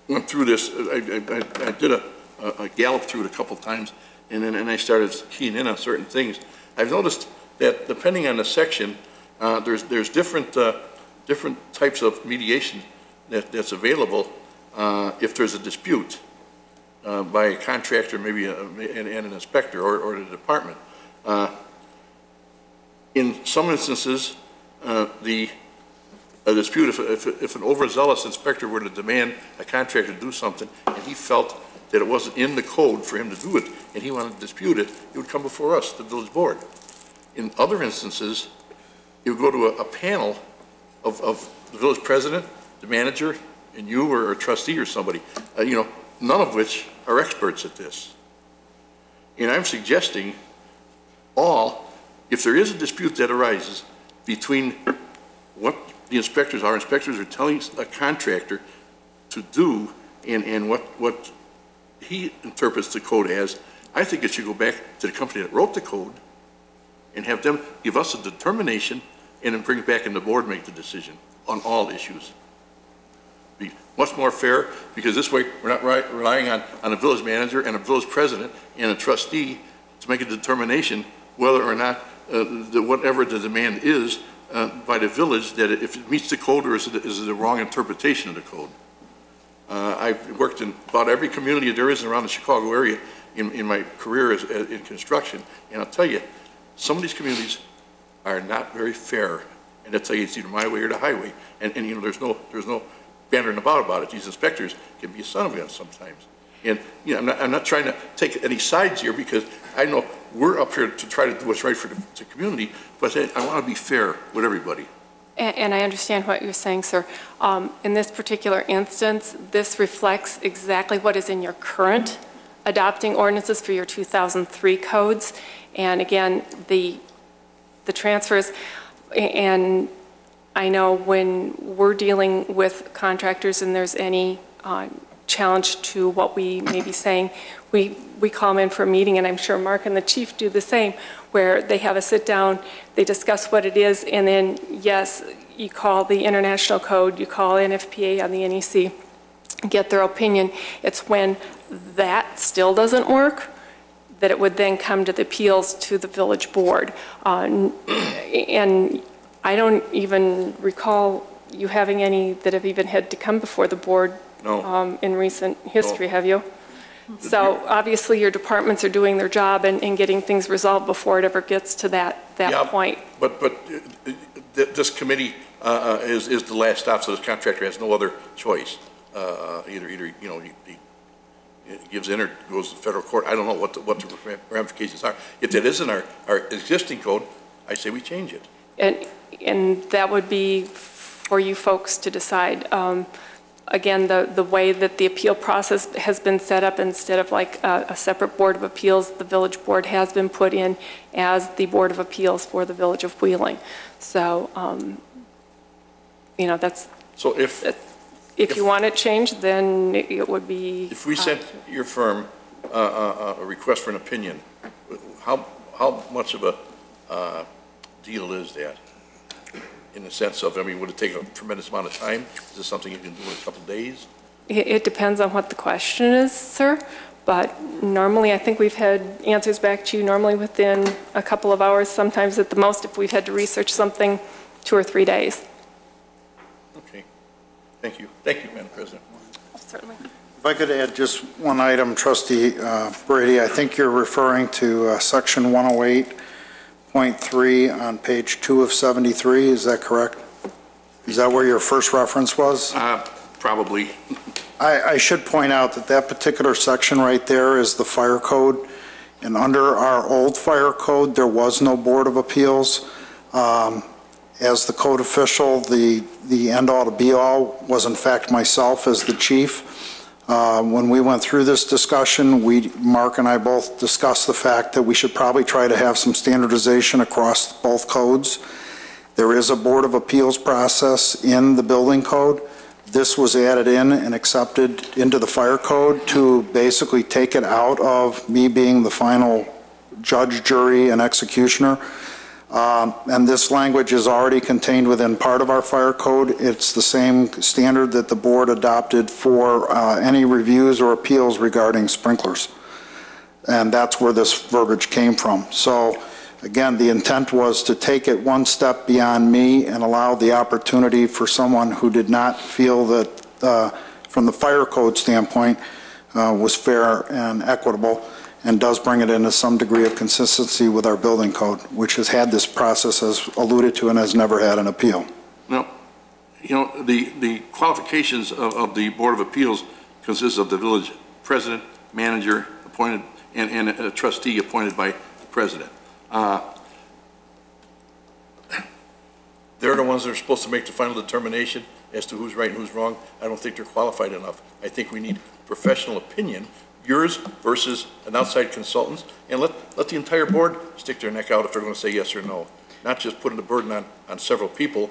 went through this, I did a gallop through it a couple times, and then I started keying in on certain things. I've noticed that depending on the section, there's different types of mediation that's available if there's a dispute. By a contractor, maybe and an inspector or the department. In some instances, a dispute, if an overzealous inspector were to demand a contractor to do something and he felt that it wasn't in the code for him to do it and he wanted to dispute it, it would come before us, the village board. In other instances, it would go to a panel of the village president, the manager, and you or a trustee or somebody, you know, none of which are experts at this. And I'm suggesting if there is a dispute that arises between what the inspectors are telling a contractor to do and what he interprets the code as, I think it should go back to the company that wrote the code and have them give us a determination and then bring it back in the board and make the decision on all issues. Be much more fair, because this way we're not relying on a village manager and a village president and a trustee to make a determination whether or not whatever the demand is by the village, that if it meets the code or is it the wrong interpretation of the code. I've worked in about every community there is around the Chicago area in my career in construction, and I'll tell you, some of these communities are not very fair, and I'll tell you, it's either my way or the highway, and you know, there's no bantering about it. These inspectors can be a son of a gun sometimes. And, you know, I'm not trying to take any sides here because I know we're up here to try to do what's right for the community, but I want to be fair with everybody. And I understand what you're saying, sir. In this particular instance, this reflects exactly what is in your current adopting ordinances for your 2003 codes. And again, the transfers, and I know when we're dealing with contractors and there's any challenge to what we may be saying, we call them in for a meeting, and I'm sure Mark and the chief do the same, where they have a sit down, they discuss what it is, and then, yes, you call the international code, you call NFPA on the NEC, get their opinion. It's when that still doesn't work that it would then come to the appeals to the village board. And I don't even recall you having any that have even had to come before the board. No. In recent history, No. have you? So obviously your departments are doing their job and getting things resolved before it ever gets to that point. But this committee is the last stop, so this contractor has no other choice. Either you know, he gives in or goes to the federal court. I don't know what the ramifications are. If that isn't our existing code, I say we change it. And that would be for you folks to decide. Again, the way that the appeal process has been set up, instead of like a separate Board of Appeals, the village board has been put in as the Board of Appeals for the Village of Wheeling. So, you know, that's... So if you want it changed, then it would be... If we sent your firm a request for an opinion, how much of a deal is that? In the sense of, I mean, would it take a tremendous amount of time? Is this something you can do in a couple of days? It depends on what the question is, sir. But normally, I think we've had answers back to you normally within a couple of hours, sometimes at the most, if we've had to research something, 2 or 3 days. Okay. Thank you. Thank you, Madam President. Certainly. If I could add just one item, Trustee Brady, I think you're referring to Section 108.3 on page 2 of 73, is that correct? Is that where your first reference was? Probably. I should point out that that particular section right there is the fire code, and under our old fire code, there was no Board of Appeals. As the code official, the end-all to be-all was in fact myself as the chief. When we went through this discussion, Mark and I both discussed the fact that we should probably try to have some standardization across both codes. There is a Board of Appeals process in the building code. This was added in and accepted into the fire code to basically take it out of me being the final judge, jury, and executioner. And this language is already contained within part of our fire code. It's the same standard that the board adopted for any reviews or appeals regarding sprinklers. And that's where this verbiage came from. So again, the intent was to take it one step beyond me and allow the opportunity for someone who did not feel that from the fire code standpoint was fair and equitable, and does bring it into some degree of consistency with our building code, which has had this process as alluded to and has never had an appeal. Now, you know, the qualifications of the Board of Appeals consists of the village president, manager appointed, and a trustee appointed by the president. They're the ones that are supposed to make the final determination as to who's right and who's wrong. I don't think they're qualified enough. I think we need professional opinion, yours versus an outside consultant, and let the entire board stick their neck out if they're going to say yes or no, not just putting the burden on several people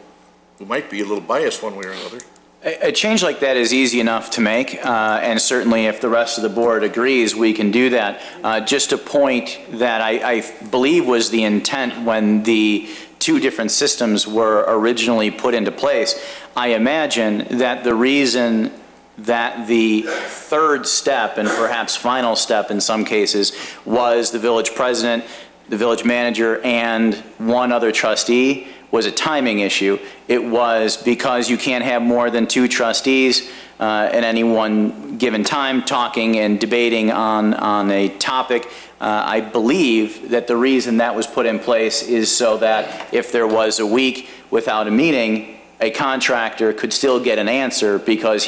who might be a little biased one way or another. A change like that is easy enough to make, and certainly if the rest of the board agrees, we can do that. Just a point that I believe was the intent when the two different systems were originally put into place. I imagine that the reason that the third step, and perhaps final step in some cases, was the village president, the village manager, and one other trustee was a timing issue. It was because you can't have more than 2 trustees at any one given time talking and debating on a topic. I believe that the reason that was put in place is so that if there was a week without a meeting, a contractor could still get an answer because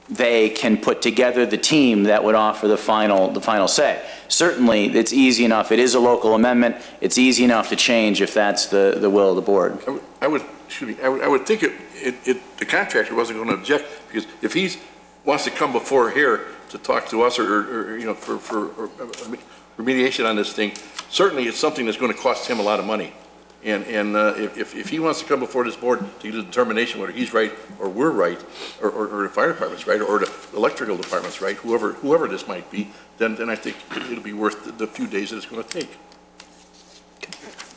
they can put together the team that would offer the final say. Certainly, it's easy enough. It is a local amendment. It's easy enough to change if that's the will of the board. I would think the contractor wasn't going to object, because if he wants to come before here to talk to us or for remediation on this thing, certainly it's something that's going to cost him a lot of money. And if he wants to come before this board to get a determination whether he's right or we're right, or the fire department's right, or the electrical department's right, whoever this might be, then I think it'll be worth the few days that it's going to take.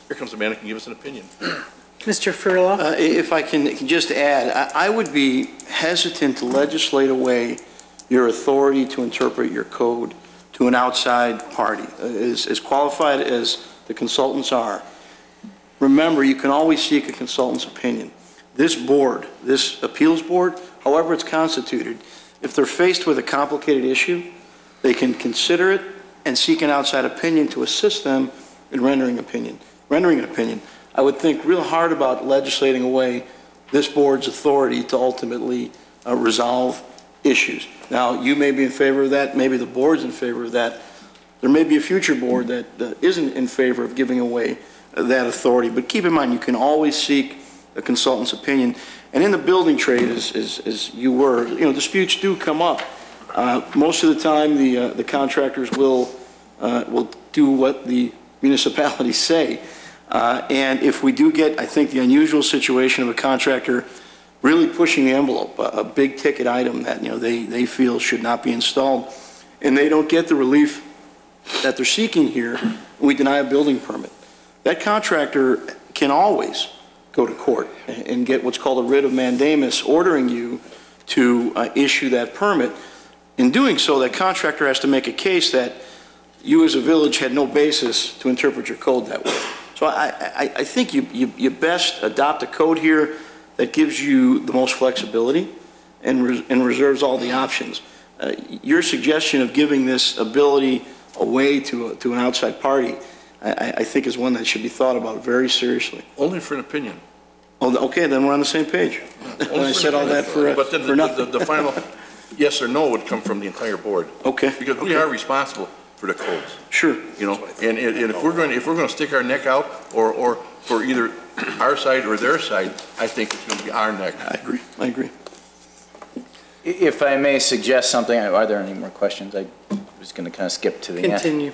Here comes the man who can give us an opinion. Mr. Furlow? If I can just add, I would be hesitant to legislate away your authority to interpret your code to an outside party. As qualified as the consultants are, remember, you can always seek a consultant's opinion. This board, this appeals board, however it's constituted, if they're faced with a complicated issue, they can consider it and seek an outside opinion to assist them in rendering an opinion. I would think real hard about legislating away this board's authority to ultimately resolve issues. Now, you may be in favor of that, maybe the board's in favor of that. There may be a future board that isn't in favor of giving away that authority, but keep in mind, you can always seek a consultant's opinion. And in the building trade, as you were, disputes do come up. Most of the time, the contractors will do what the municipalities say. And if we do get, I think, the unusual situation of a contractor really pushing the envelope, a big ticket item that they feel should not be installed, and they don't get the relief that they're seeking here, we deny a building permit. That contractor can always go to court and get what's called a writ of mandamus, ordering you to issue that permit. In doing so, that contractor has to make a case that you as a village had no basis to interpret your code that way. So I think you best adopt a code here that gives you the most flexibility and reserves all the options. Your suggestion of giving this ability away to an outside party, I think is one that should be thought about very seriously. Only for an opinion. Oh, okay, then we're on the same page. I said all that for But then the final yes or no would come from the entire board. Okay. Because we are responsible for the codes. Sure. And if we're going to stick our neck out, or for either our side or their side, I think it's going to be our neck. I agree. If I may suggest something, are there any more questions? I was going to kind of skip to the end. Continue.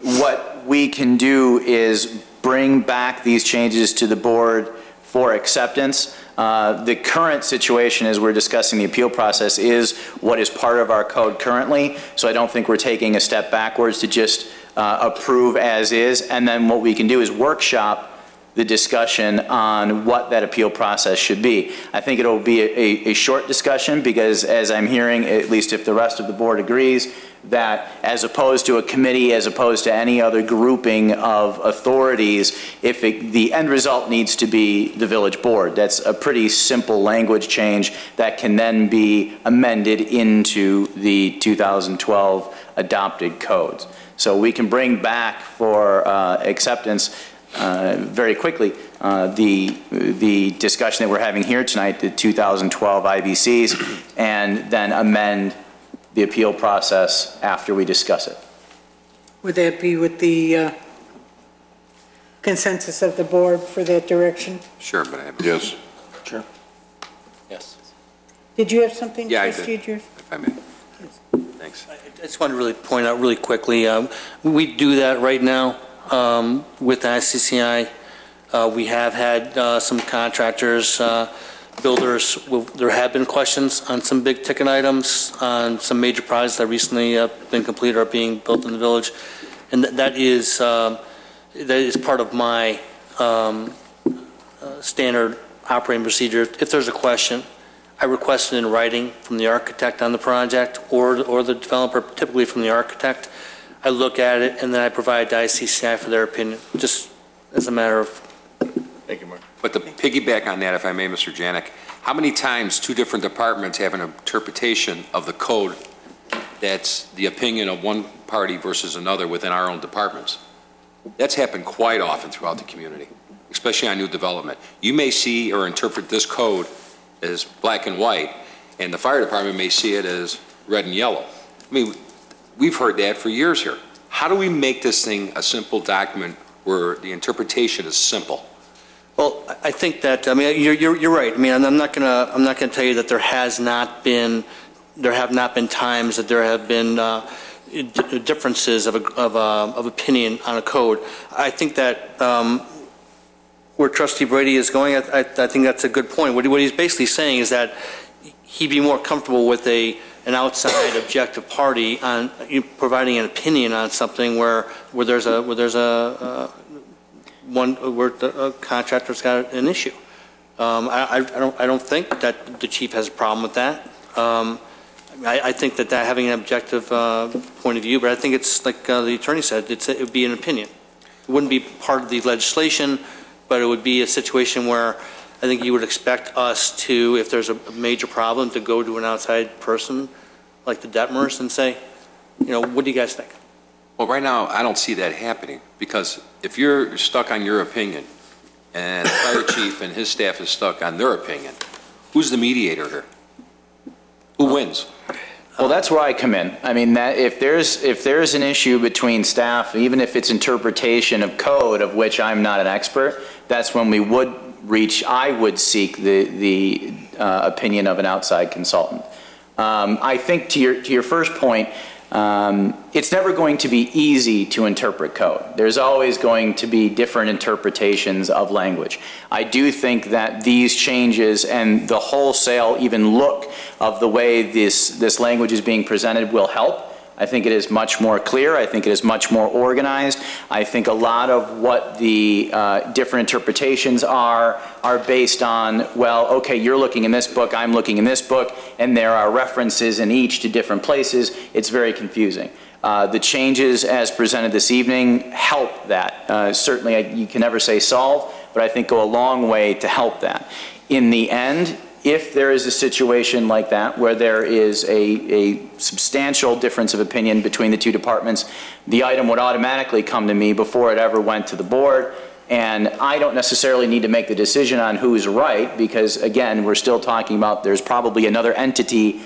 What we can do is bring back these changes to the board for acceptance. The current situation as we're discussing the appeal process is what is part of our code currently, so I don't think we're taking a step backwards to just approve as is, and then what we can do is workshop the discussion on what that appeal process should be. I think it'll be a short discussion because, as I'm hearing, at least if the rest of the board agrees, that as opposed to a committee, as opposed to any other grouping of authorities, the end result needs to be the village board. That's a pretty simple language change that can then be amended into the 2012 adopted codes. So we can bring back for acceptance very quickly the discussion that we're having here tonight, the 2012 IBCs, and then amend the appeal process after we discuss it. Would that be with the consensus of the board for that direction? Sure, but I have. Yes. Sure. Yes. Did you have something? Yeah, I Trustee did. Jers? If I may. Thanks. I just wanted to really point out really quickly, we do that right now with the ICCI. We have had some contractors, builders, there have been questions on some big ticket items, on some major projects that recently been completed or being built in the village. And that is part of my standard operating procedure. If there's a question, I request it in writing from the architect on the project or the developer, typically from the architect. I look at it and then I provide to ICCI for their opinion, just as a matter of. Thank you, Mark. But to piggyback on that, if I may, Mr. Janik, how many times two different departments have an interpretation of the code that's the opinion of one party versus another within our own departments? That's happened quite often throughout the community. especially on new development. You may see or interpret this code as black and white, and the fire department may see it as red and yellow. I mean, we've heard that for years here. How do we make this thing a simple document where the interpretation is simple? Well, I think that, I mean, you're right. I mean, I'm not gonna tell you that there have not been times that there have been differences of opinion on a code. I think that where Trustee Brady is going, I think that's a good point. What he's basically saying is that he'd be more comfortable with an outside objective party on providing an opinion on something where the contractor's got an issue. I don't think that the chief has a problem with that. I think that having an objective point of view, but I think it's like the attorney said, it would be an opinion. It wouldn't be part of the legislation, but it would be a situation where I think you would expect us to, if there's a major problem, to go to an outside person like the Detmers and say, what do you guys think? Well, right now, I don't see that happening, because if you're stuck on your opinion and the fire chief and his staff is stuck on their opinion, who's the mediator here? Who wins? Well, that's where I come in. I mean, that if there's an issue between staff, even if it's interpretation of code, of which I'm not an expert, that's when we would I would seek the opinion of an outside consultant. I think to your first point, it's never going to be easy to interpret code. There's always going to be different interpretations of language. I do think that these changes and the wholesale even look of the way this language is being presented will help. I think it is much more clear. I think it is much more organized. I think a lot of what the different interpretations are based on, well, okay, you're looking in this book, I'm looking in this book, and there are references in each to different places. It's very confusing. The changes as presented this evening help that. Certainly, you can never say solve, but I think go a long way to help that. In the end, if there is a situation like that where there is a substantial difference of opinion between the two departments, the item would automatically come to me before it ever went to the board, and I don't necessarily need to make the decision on who's right, because again, we're still talking about there's probably another entity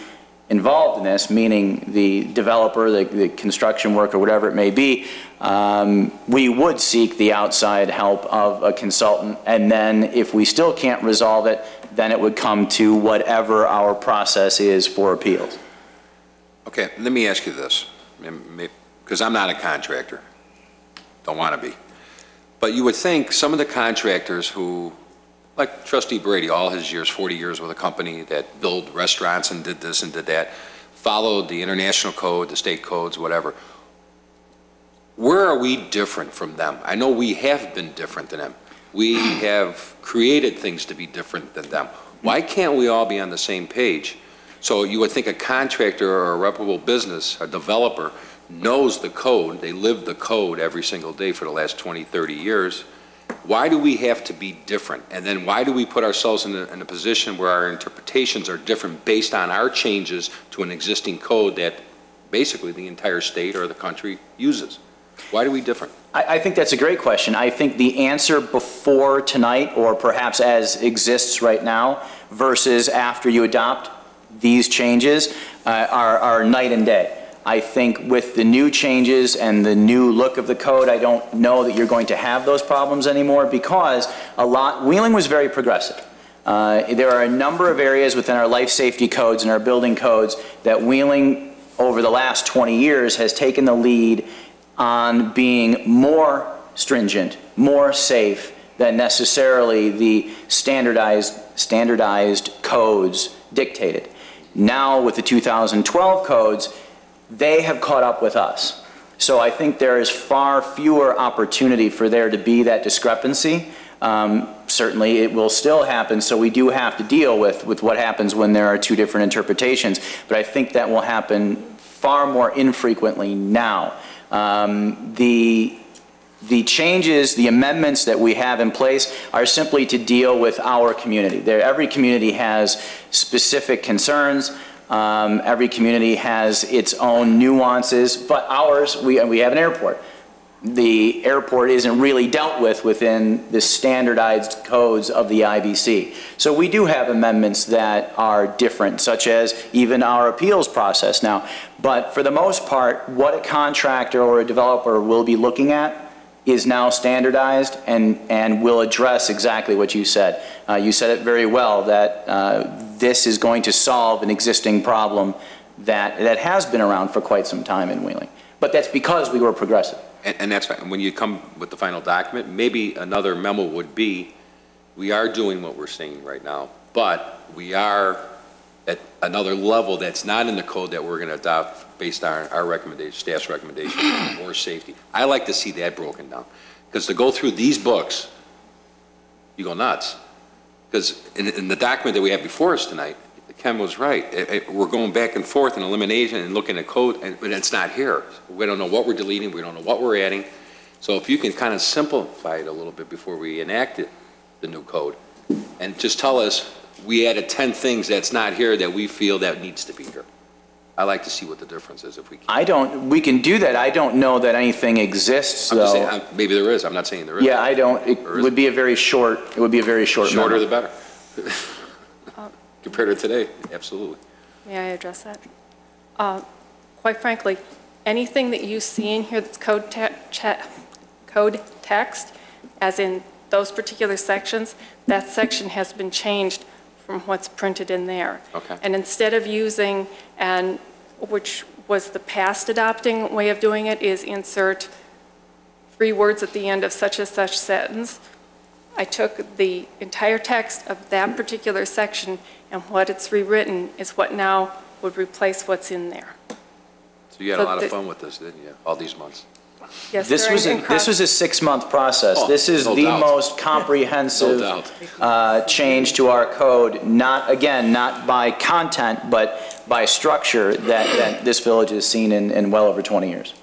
involved in this, meaning the developer, the construction worker, whatever it may be. We would seek the outside help of a consultant, and then if we still can't resolve it, then it would come to whatever our process is for appeals. Okay, let me ask you this, because I'm not a contractor, don't want to be. But you would think some of the contractors who, like Trustee Brady, all his years, 40 years with a company that built restaurants and did this and did that, followed the international code, the state codes, whatever. Where are we different from them? I know we have been different than them. We have created things to be different than them. Why can't we all be on the same page? So you would think a contractor or a reputable business, a developer, knows the code. They live the code every single day for the last 20, 30 years. Why do we have to be different? And then why do we put ourselves in a position where our interpretations are different based on our changes to an existing code that basically the entire state or the country uses? Why are we different? I think that's a great question. I think the answer before tonight, or perhaps as exists right now, versus after you adopt these changes are night and day. I think with the new changes and the new look of the code, I don't know that you're going to have those problems anymore, because Wheeling was very progressive. There are a number of areas within our life safety codes and our building codes that Wheeling, over the last 20 years, has taken the lead on being more stringent, more safe than necessarily the standardized codes dictated. Now with the 2012 codes, they have caught up with us. So I think there is far fewer opportunity for there to be that discrepancy. Certainly it will still happen, so we do have to deal with what happens when there are two different interpretations, but I think that will happen far more infrequently now. The changes, the amendments that we have in place are simply to deal with our community. Every community has specific concerns. Every community has its own nuances, but ours, we have an airport. the airport isn't really dealt with within the standardized codes of the IBC. So we do have amendments that are different, such as even our appeals process now. But for the most part, what a contractor or a developer will be looking at is now standardized and will address exactly what you said. You said it very well, that this is going to solve an existing problem that has been around for quite some time in Wheeling. But that's because we were progressive. And that's fine. When you come with the final document, maybe another memo would be, we are doing what we're saying right now, but we are at another level that's not in the code that we're going to adopt based on our recommendation, staff's recommendation, or safety. I like to see that broken down. Because to go through these books, you go nuts. Because in the document that we have before us tonight, Ken was right. We're going back and forth in elimination and looking at code, but it's not here. We don't know what we're deleting. We don't know what we're adding. So if you can kind of simplify it a little bit before we enact it, the new code, and just tell us, we added 10 things that's not here that we feel that needs to be here. I like to see what the difference is if we can. We can do that. I don't know that anything exists, I'm though. just saying, maybe there is. I'm not saying there is. Yeah, I don't. It would be a very short Shorter memo. the better. Compared to today, absolutely. May I address that? Quite frankly, anything that you see in here that's code text, as in those particular sections, that section has been changed from what's printed in there. Okay. And instead of using, which was the past adopting way of doing it, is insert 3 words at the end of such and such sentence. I took the entire text of that particular section, and what it's rewritten is what now would replace what's in there. So you had a lot of fun with this, didn't you, all these months? Yes, This was a 6-month process. Oh, This is no the doubt. most comprehensive change to our code, not by content, but by structure that this village has seen in well over 20 years.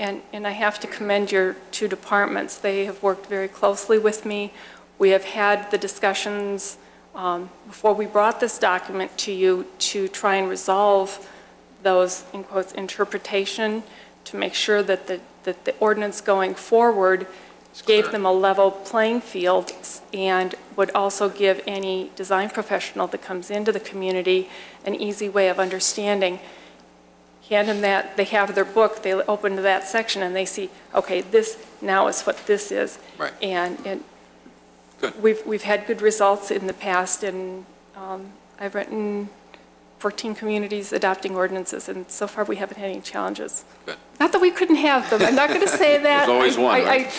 And I have to commend your 2 departments. They have worked very closely with me. We have had the discussions before we brought this document to you to try and resolve those, in quotes, interpretation, to make sure that the ordinance going forward gave them a level playing field and would also give any design professional that comes into the community an easy way of understanding. Hand them that, they have their book, they open to that section and they see, okay, this now is what this is. Right. And Good. we've had good results in the past, and I've written 14 communities adopting ordinances, and so far we haven't had any challenges. Good. Not that we couldn't have them, I'm not going to say that. There's always one, right?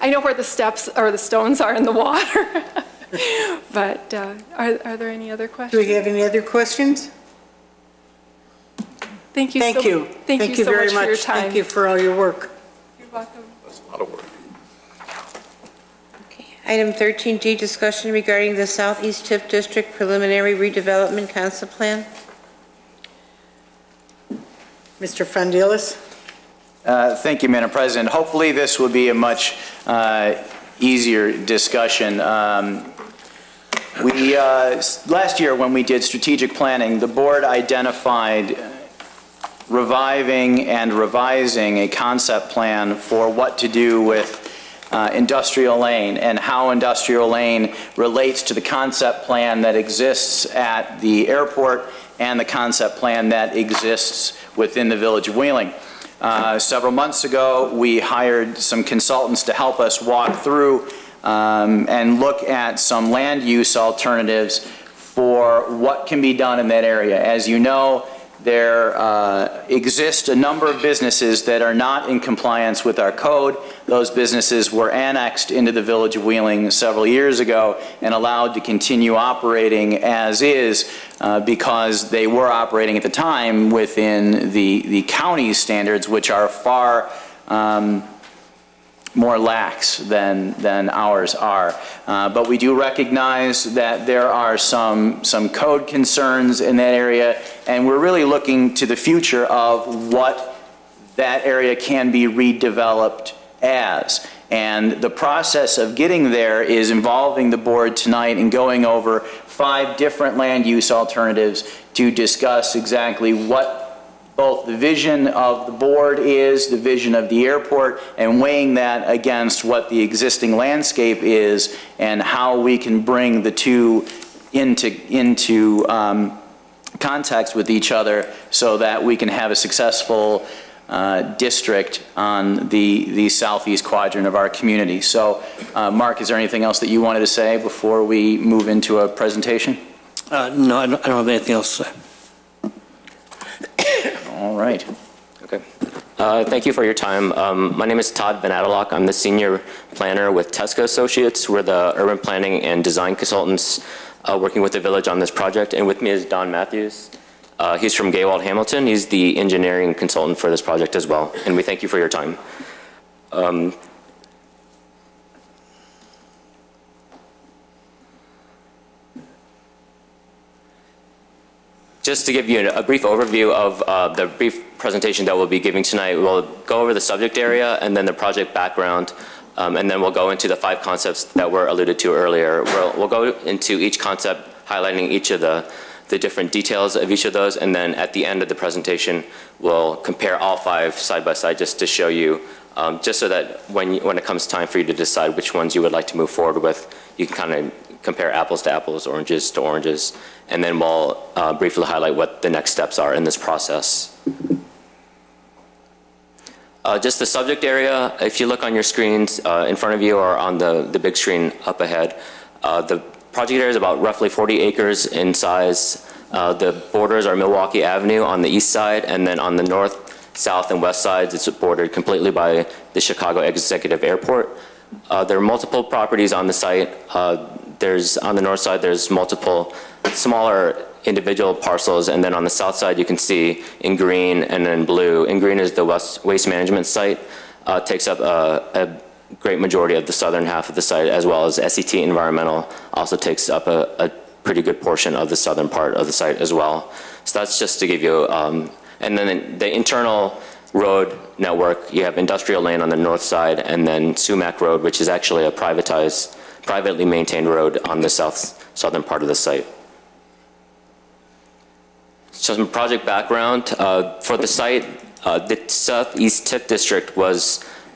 I know where the steps or the stones are in the water. But are there any other questions? Do we have any other questions? Thank you. Thank you. Thank you so very much for your much. time. Thank you for all your work. You're welcome. That's a lot of work. Item 13G, discussion regarding the Southeast TIF District Preliminary Redevelopment Concept Plan. Mr. Fondilis? Thank you, Madam President. Hopefully this will be a much easier discussion. Last year when we did strategic planning, the board identified reviving and revising a concept plan for what to do with Industrial Lane and how Industrial Lane relates to the concept plan that exists at the airport and the concept plan that exists within the village of Wheeling. Several months ago, we hired some consultants to help us walk through and look at some land use alternatives for what can be done in that area. As you know, there exist a number of businesses that are not in compliance with our code. Those businesses were annexed into the village of Wheeling several years ago and allowed to continue operating as is because they were operating at the time within the county's standards, which are far more lax than ours are. But we do recognize that there are some code concerns in that area, and we're really looking to the future of what that area can be redeveloped as. And the process of getting there is involving the board tonight and going over 5 different land use alternatives to discuss exactly what both the vision of the board is, the vision of the airport, and weighing that against what the existing landscape is and how we can bring the two into context with each other so that we can have a successful district on the southeast quadrant of our community. So, Mark, is there anything else that you wanted to say before we move into a presentation? No, I don't have anything else to say. All right. Okay. Thank you for your time. My name is Todd Van Adalock. I'm the senior planner with Tesca Associates. We're the urban planning and design consultants working with the village on this project. And with me is Don Matthews. He's from Gaywald Hamilton. He's the engineering consultant for this project as well. And we thank you for your time. Just to give you a brief overview of the brief presentation that we'll be giving tonight, we'll go over the subject area and then the project background, and then we'll go into the 5 concepts that were alluded to earlier. We'll go into each concept, highlighting each of the different details of each of those, and then at the end of the presentation, we'll compare all 5 side by side just to show you, just so that when it comes time for you to decide which ones you would like to move forward with, you can kind of compare apples to apples, oranges to oranges, and then we'll briefly highlight what the next steps are in this process. Just the subject area, if you look on your screens in front of you or on the big screen up ahead, the project area is about roughly 40 acres in size. The borders are Milwaukee Avenue on the east side, and then on the north, south, and west sides, it's bordered completely by the Chicago Executive Airport. There are multiple properties on the site. On the north side, there's multiple smaller individual parcels, and then on the south side, you can see in green and then blue. In green is the waste management site. Takes up a great majority of the southern half of the site, as well as SET Environmental also takes up a pretty good portion of the southern part of the site as well. So that's just to give you, and then the internal road network, you have Industrial Lane on the north side, and then Sumac Road, which is actually a privately maintained road on the southern part of the site. So some project background for the site. The Southeast TIF District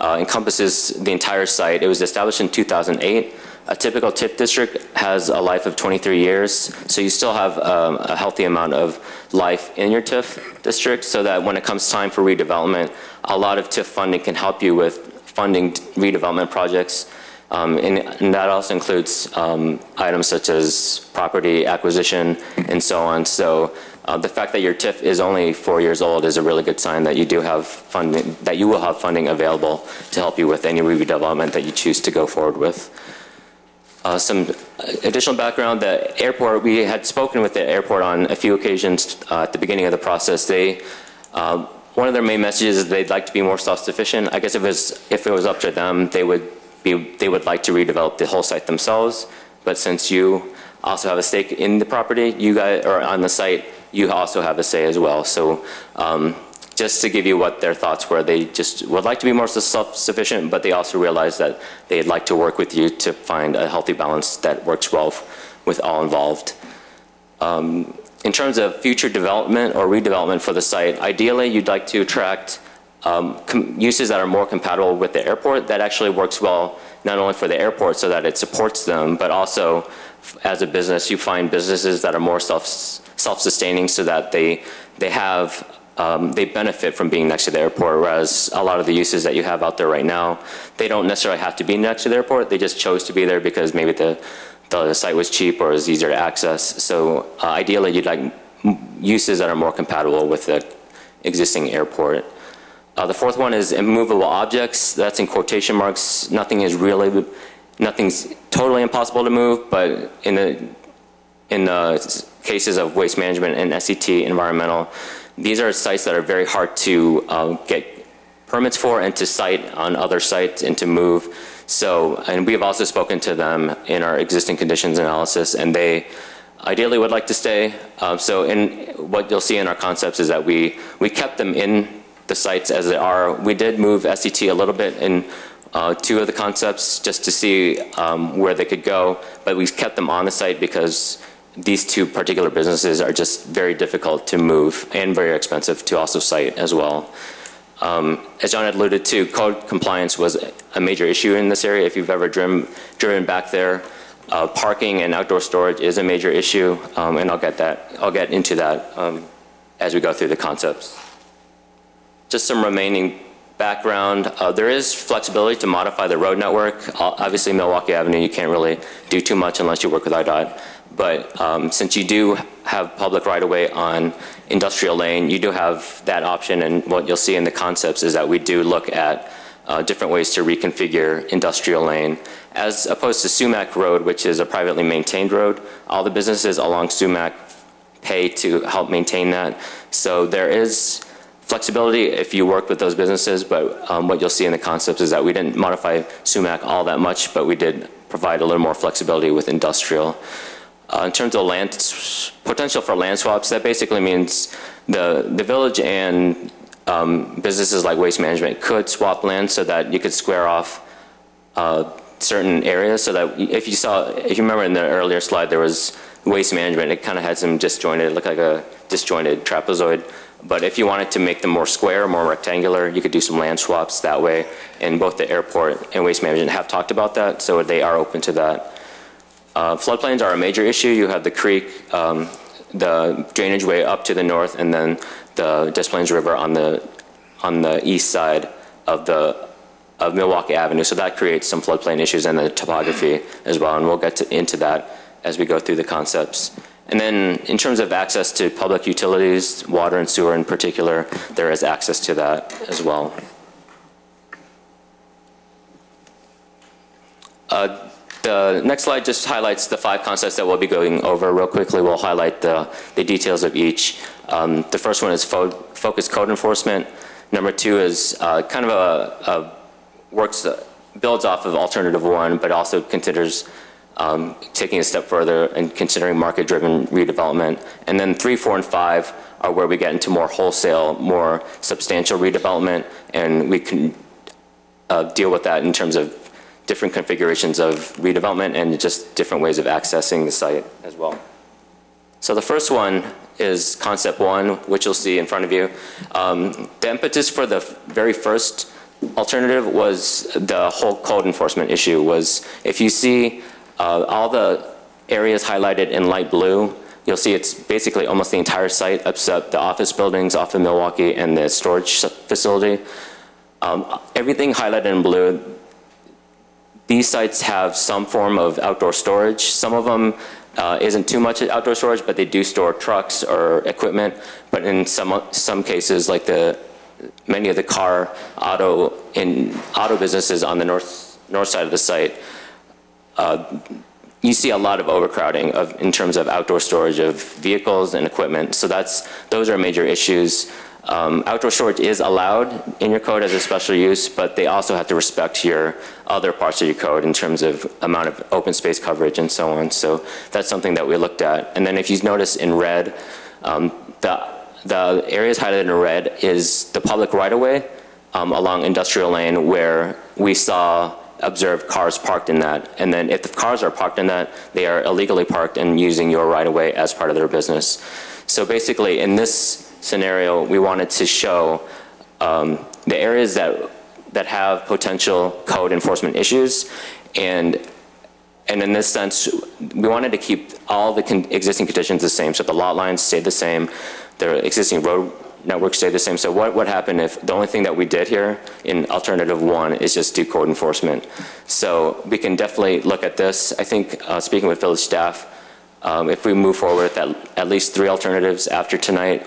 encompasses the entire site. It was established in 2008. A typical TIF district has a life of 23 years, so you still have a healthy amount of life in your TIF district, so that when it comes time for redevelopment, a lot of TIF funding can help you with funding redevelopment projects. And that also includes items such as property acquisition and so on. So the fact that your TIF is only 4 years old is a really good sign that you do have funding, that you will have funding available to help you with any redevelopment that you choose to go forward with. Some additional background: the airport, we had spoken with the airport on a few occasions at the beginning of the process. One of their main messages is they'd like to be more self-sufficient. I guess if it was up to them, they would like to redevelop the whole site themselves, but since you also have a stake in the property, you guys, or on the site, you also have a say as well. So just to give you what their thoughts were, they just would like to be more self-sufficient, but they also realize that they'd like to work with you to find a healthy balance that works well with all involved. In terms of future development or redevelopment for the site, ideally you'd like to attract uses that are more compatible with the airport. That actually works well not only for the airport so that it supports them, but also as a business, you find businesses that are more self-sustaining so that they benefit from being next to the airport, whereas a lot of the uses that you have out there right now, they don't necessarily have to be next to the airport. They just chose to be there because maybe the site was cheap or is easier to access. So ideally, you'd like uses that are more compatible with the existing airport. The fourth one is immovable objects. That's in quotation marks. Nothing's totally impossible to move, but in the cases of waste management and SET Environmental, these are sites that are very hard to get permits for and to site on other sites and to move. So, and we've also spoken to them in our existing conditions analysis, and they ideally would like to stay. So what you'll see in our concepts is that we kept them in the sites as they are. We did move SET a little bit in 2 of the concepts just to see where they could go, but we kept them on the site because these two particular businesses are just very difficult to move and very expensive to also site as well. As John had alluded to, code compliance was a major issue in this area. If you've ever driven back there, parking and outdoor storage is a major issue, and I'll get into that as we go through the concepts. Just some remaining background. There is flexibility to modify the road network. Obviously, Milwaukee Avenue, you can't really do too much unless you work with IDOT. But since you do have public right-of-way on Industrial Lane, you do have that option, and what you'll see in the concepts is that we do look at different ways to reconfigure Industrial Lane. As opposed to Sumac Road, which is a privately maintained road, all the businesses along Sumac pay to help maintain that. So there is flexibility if you work with those businesses, but what you'll see in the concepts is that we didn't modify Sumac all that much, but we did provide a little more flexibility with industrial. In terms of land, potential for land swaps, that basically means the village and businesses like Waste Management could swap land so that you could square off certain areas, so that if you remember in the earlier slide, there was Waste Management, it kind of had some disjointed, it looked like a disjointed trapezoid. But if you wanted to make them more square, more rectangular, you could do some land swaps that way. And both the airport and Waste Management have talked about that, so they are open to that. Floodplains are a major issue. You have the creek, the drainage way up to the north, and then the Des Plaines River on the east side of Milwaukee Avenue. So that creates some floodplain issues and the topography as well, and we'll get into that as we go through the concepts. And then in terms of access to public utilities, water and sewer in particular, there is access to that as well. The next slide just highlights the 5 concepts that we'll be going over real quickly. We'll highlight the details of each. The first one is focused code enforcement. Number 2 is kind of builds off of alternative 1, but also considers taking a step further and considering market-driven redevelopment. And then 3, 4, and 5 are where we get into more wholesale, more substantial redevelopment, and we can deal with that in terms of different configurations of redevelopment and just different ways of accessing the site as well. So the first one is concept 1, which you'll see in front of you. The impetus for the very first alternative was the whole code enforcement issue. Was if you see all the areas highlighted in light blue, you'll see it's basically almost the entire site except the office buildings off of Milwaukee and the storage facility. Everything highlighted in blue, these sites have some form of outdoor storage. Some of them isn't too much outdoor storage, but they do store trucks or equipment. But in some cases, like many of the auto businesses on the north side of the site, you see a lot of overcrowding in terms of outdoor storage of vehicles and equipment. So those are major issues. Outdoor storage is allowed in your code as a special use, but they also have to respect your other parts of your code in terms of amount of open space coverage and so on. So that's something that we looked at. And then if you notice in red, the areas highlighted in red is the public right-of-way along Industrial Lane, where we observed cars parked in that. And then if the cars are parked in that, they are illegally parked and using your right-of-way as part of their business. So basically, in this scenario, we wanted to show the areas that have potential code enforcement issues, and in this sense, we wanted to keep all the existing conditions the same. So the lot lines stayed the same, the existing road network stayed the same. So what happened if the only thing that we did here in alternative 1 is just do code enforcement? So we can definitely look at this. I think speaking with village staff, if we move forward with at least 3 alternatives after tonight,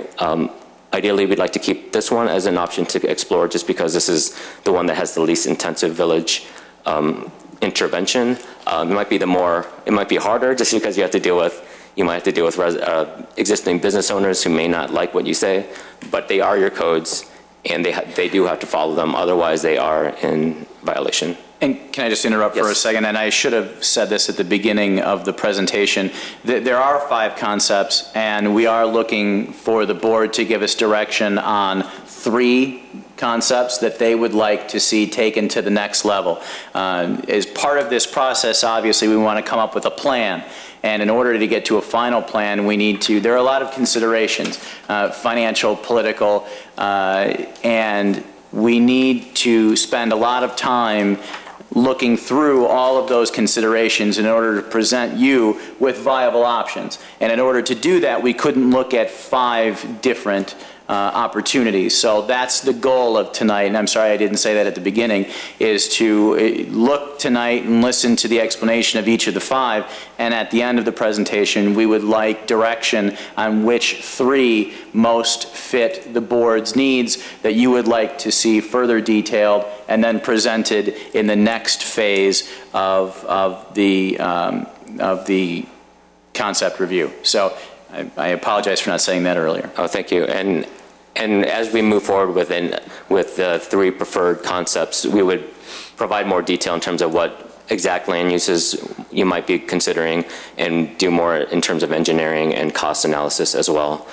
ideally we'd like to keep this one as an option to explore, just because this is the one that has the least intensive village intervention. It might be harder just because you might have to deal with existing business owners who may not like what you say, but they are your codes and they do have to follow them, otherwise they are in violation. And can I just interrupt for a second? And I should have said this at the beginning of the presentation. There are 5 concepts, and we are looking for the board to give us direction on 3 concepts that they would like to see taken to the next level. As part of this process, obviously, we want to come up with a plan. And in order to get to a final plan, there are a lot of considerations, financial, political, and we need to spend a lot of time looking through all of those considerations in order to present you with viable options. And in order to do that, we couldn't look at 5 different opportunities. So that's the goal of tonight, and I'm sorry I didn't say that at the beginning, is to look tonight and listen to the explanation of each of the 5, and at the end of the presentation we would like direction on which 3 most fit the board's needs that you would like to see further detailed and then presented in the next phase of the concept review. So I apologize for not saying that earlier. Oh, thank you. And as we move forward with the 3 preferred concepts, we would provide more detail in terms of what exact land uses you might be considering and do more in terms of engineering and cost analysis as well.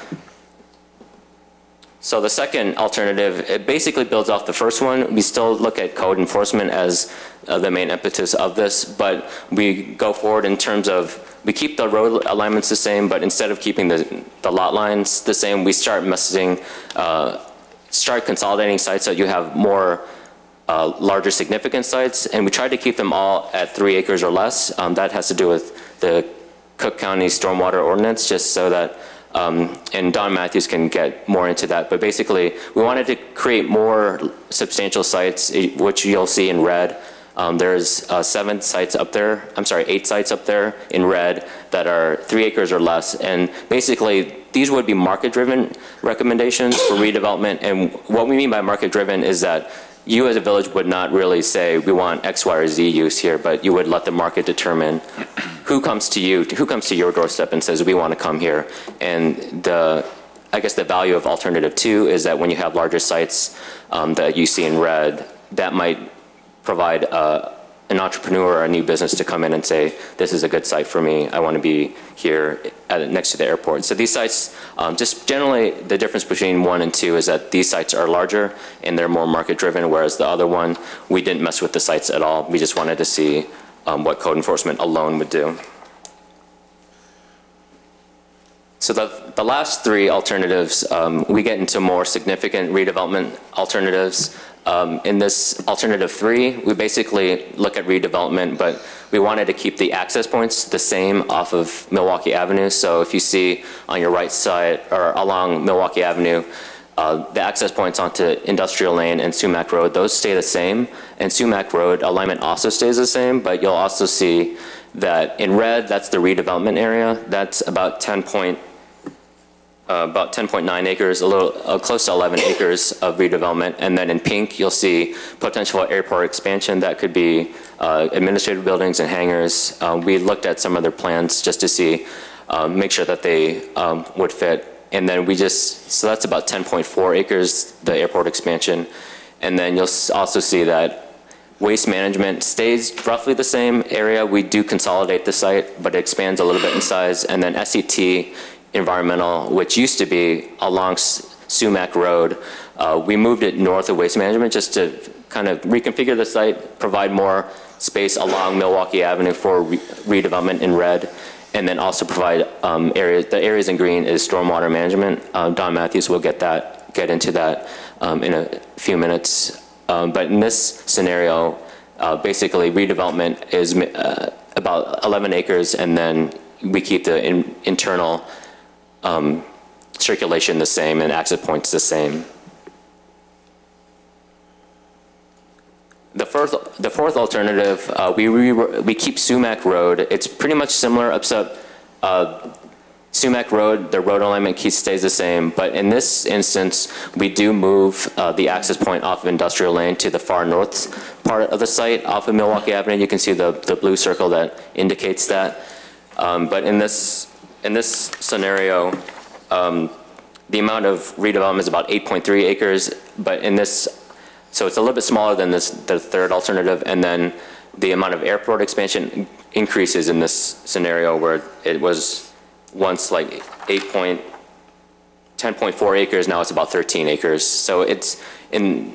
So the second alternative, it basically builds off the first one. We still look at code enforcement as the main impetus of this, but we go forward in terms of, we keep the road alignments the same, but instead of keeping the lot lines the same, we start start consolidating sites so you have more larger significant sites, and we try to keep them all at 3 acres or less. That has to do with the Cook County Stormwater Ordinance, just so that and Don Matthews can get more into that, but basically we wanted to create more substantial sites, which you'll see in red. There's 8 sites up there in red that are 3 acres or less, and basically these would be market-driven recommendations for redevelopment. And what we mean by market-driven is that you as a village would not really say we want X, Y, or Z use here, but you would let the market determine who comes to you, who comes to your doorstep and says we want to come here. And I guess the value of alternative 2 is that when you have larger sites that you see in red, that might provide an entrepreneur or a new business to come in and say, this is a good site for me, I want to be here next to the airport. So these sites, just generally the difference between 1 and 2 is that these sites are larger and they're more market driven, whereas the other one, we didn't mess with the sites at all. We just wanted to see what code enforcement alone would do. So the last 3 alternatives, we get into more significant redevelopment alternatives. In this alternative 3, we basically look at redevelopment, but we wanted to keep the access points the same off of Milwaukee Avenue. So if you see on your right side or along Milwaukee Avenue, the access points onto Industrial Lane and Sumac Road, those stay the same. And Sumac Road alignment also stays the same, but you'll also see that in red, that's the redevelopment area. That's about 10.9 acres, a little close to 11 acres of redevelopment. And then in pink, you'll see potential airport expansion. That could be administrative buildings and hangars. We looked at some of their plans just to see, make sure that they would fit. And then so that's about 10.4 acres, the airport expansion. And then you'll also see that waste management stays roughly the same area. We do consolidate the site, but it expands a little bit in size. And then SET, environmental, which used to be along Sumac Road, we moved it north of waste management just to kind of reconfigure the site, provide more space along Milwaukee Avenue for redevelopment in red, and then also provide the areas in green is stormwater management. Don Matthews will get into that in a few minutes. But in this scenario, basically redevelopment is about 11 acres, and then we keep the internal circulation the same and access points the same. The fourth alternative, we keep Sumac Road. It's pretty much similar, except Sumac Road, the road alignment stays the same, but in this instance, we do move the access point off of Industrial Lane to the far north part of the site, off of Milwaukee Avenue. You can see the blue circle that indicates that. But in this scenario, the amount of redevelopment is about 8.3 acres, but so it's a little bit smaller than the third alternative, and then the amount of airport expansion increases in this scenario where it was once like 10.4 acres, now it's about 13 acres. So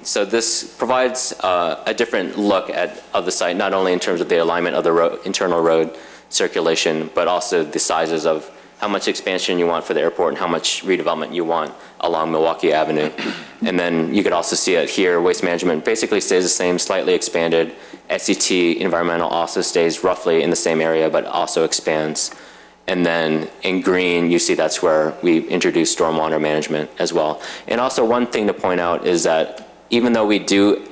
so this provides a different look of the site, not only in terms of the alignment of the internal road circulation, but also the sizes of how much expansion you want for the airport and how much redevelopment you want along Milwaukee Avenue. And then you could also see it here, waste management basically stays the same, slightly expanded. SET environmental also stays roughly in the same area, but also expands. And then in green, you see that's where we introduce stormwater management as well. And also one thing to point out is that even though we do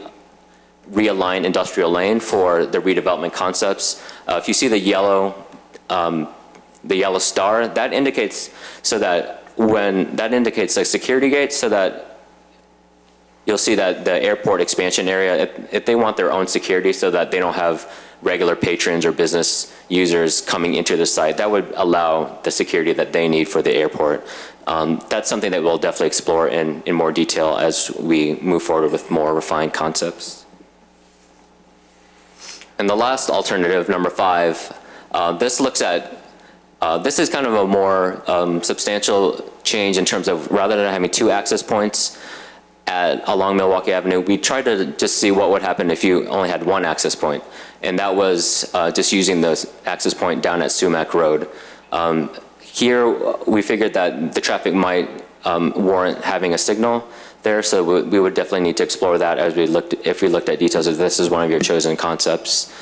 realign industrial lane for the redevelopment concepts, if you see the yellow star, that indicates a security gate, so that you'll see that the airport expansion area, if they want their own security so that they don't have regular patrons or business users coming into the site, that would allow the security that they need for the airport. That's something that we'll definitely explore in more detail as we move forward with more refined concepts. And the last alternative, number 5, this looks at this is kind of a more substantial change in terms of, rather than having 2 access points along Milwaukee Avenue, we tried to just see what would happen if you only had 1 access point. And that was just using the access point down at Sumac Road. Here, we figured that the traffic might warrant having a signal there, so we would definitely need to explore that as if we looked at details, if this is one of your chosen concepts.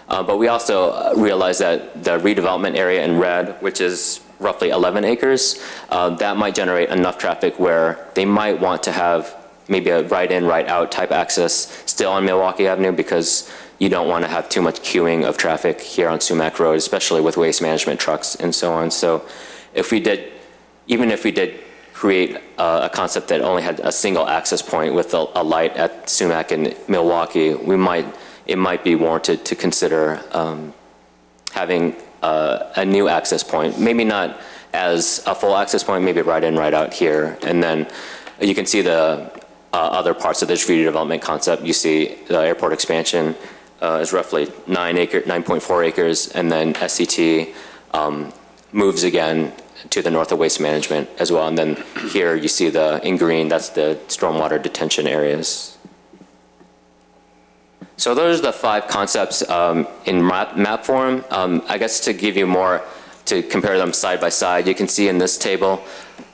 But we also realized that the redevelopment area in red, which is roughly 11 acres, that might generate enough traffic where they might want to have maybe a right-in, right-out type access still on Milwaukee Avenue, because you don't want to have too much queuing of traffic here on Sumac Road, especially with waste management trucks and so on. So even if we did create a concept that only had a single access point with a light at Sumac and Milwaukee, it might be warranted to consider having a new access point, maybe not as a full access point, maybe right in, right out here. And then you can see the other parts of this redevelopment concept. You see the airport expansion is roughly 9.4 acres, and then SCT moves again to the north of waste management as well. And then here you see in green, that's the stormwater detention areas. So those are the 5 concepts in map form. I guess to give you more, to compare them side by side, you can see in this table,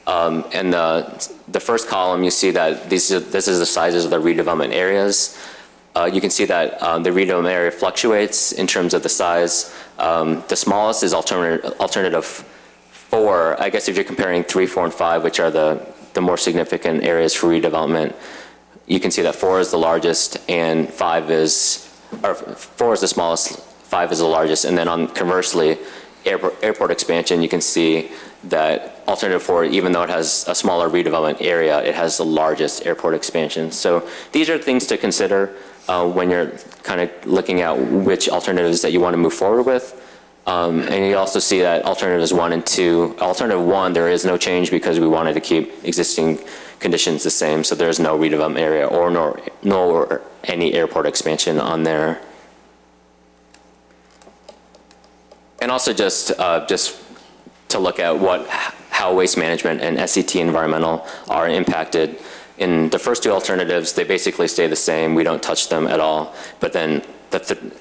in the first column, you see that this is the sizes of the redevelopment areas. You can see that the redevelopment area fluctuates in terms of the size. The smallest is alternative 4. I guess if you're comparing 3, 4, and 5, which are the more significant areas for redevelopment, you can see that 4 is the largest and 4 is the smallest, 5 is the largest. And then conversely, airport expansion, you can see that alternative 4, even though it has a smaller redevelopment area, it has the largest airport expansion. So these are things to consider when you're kind of looking at which alternatives that you want to move forward with. And you also see that alternatives 1 and 2, alternative 1, there is no change because we wanted to keep existing conditions the same, so there's no redevelopment area nor any airport expansion on there. And also just to look at how waste management and SCT environmental are impacted. In the first 2 alternatives, they basically stay the same. We don't touch them at all. But then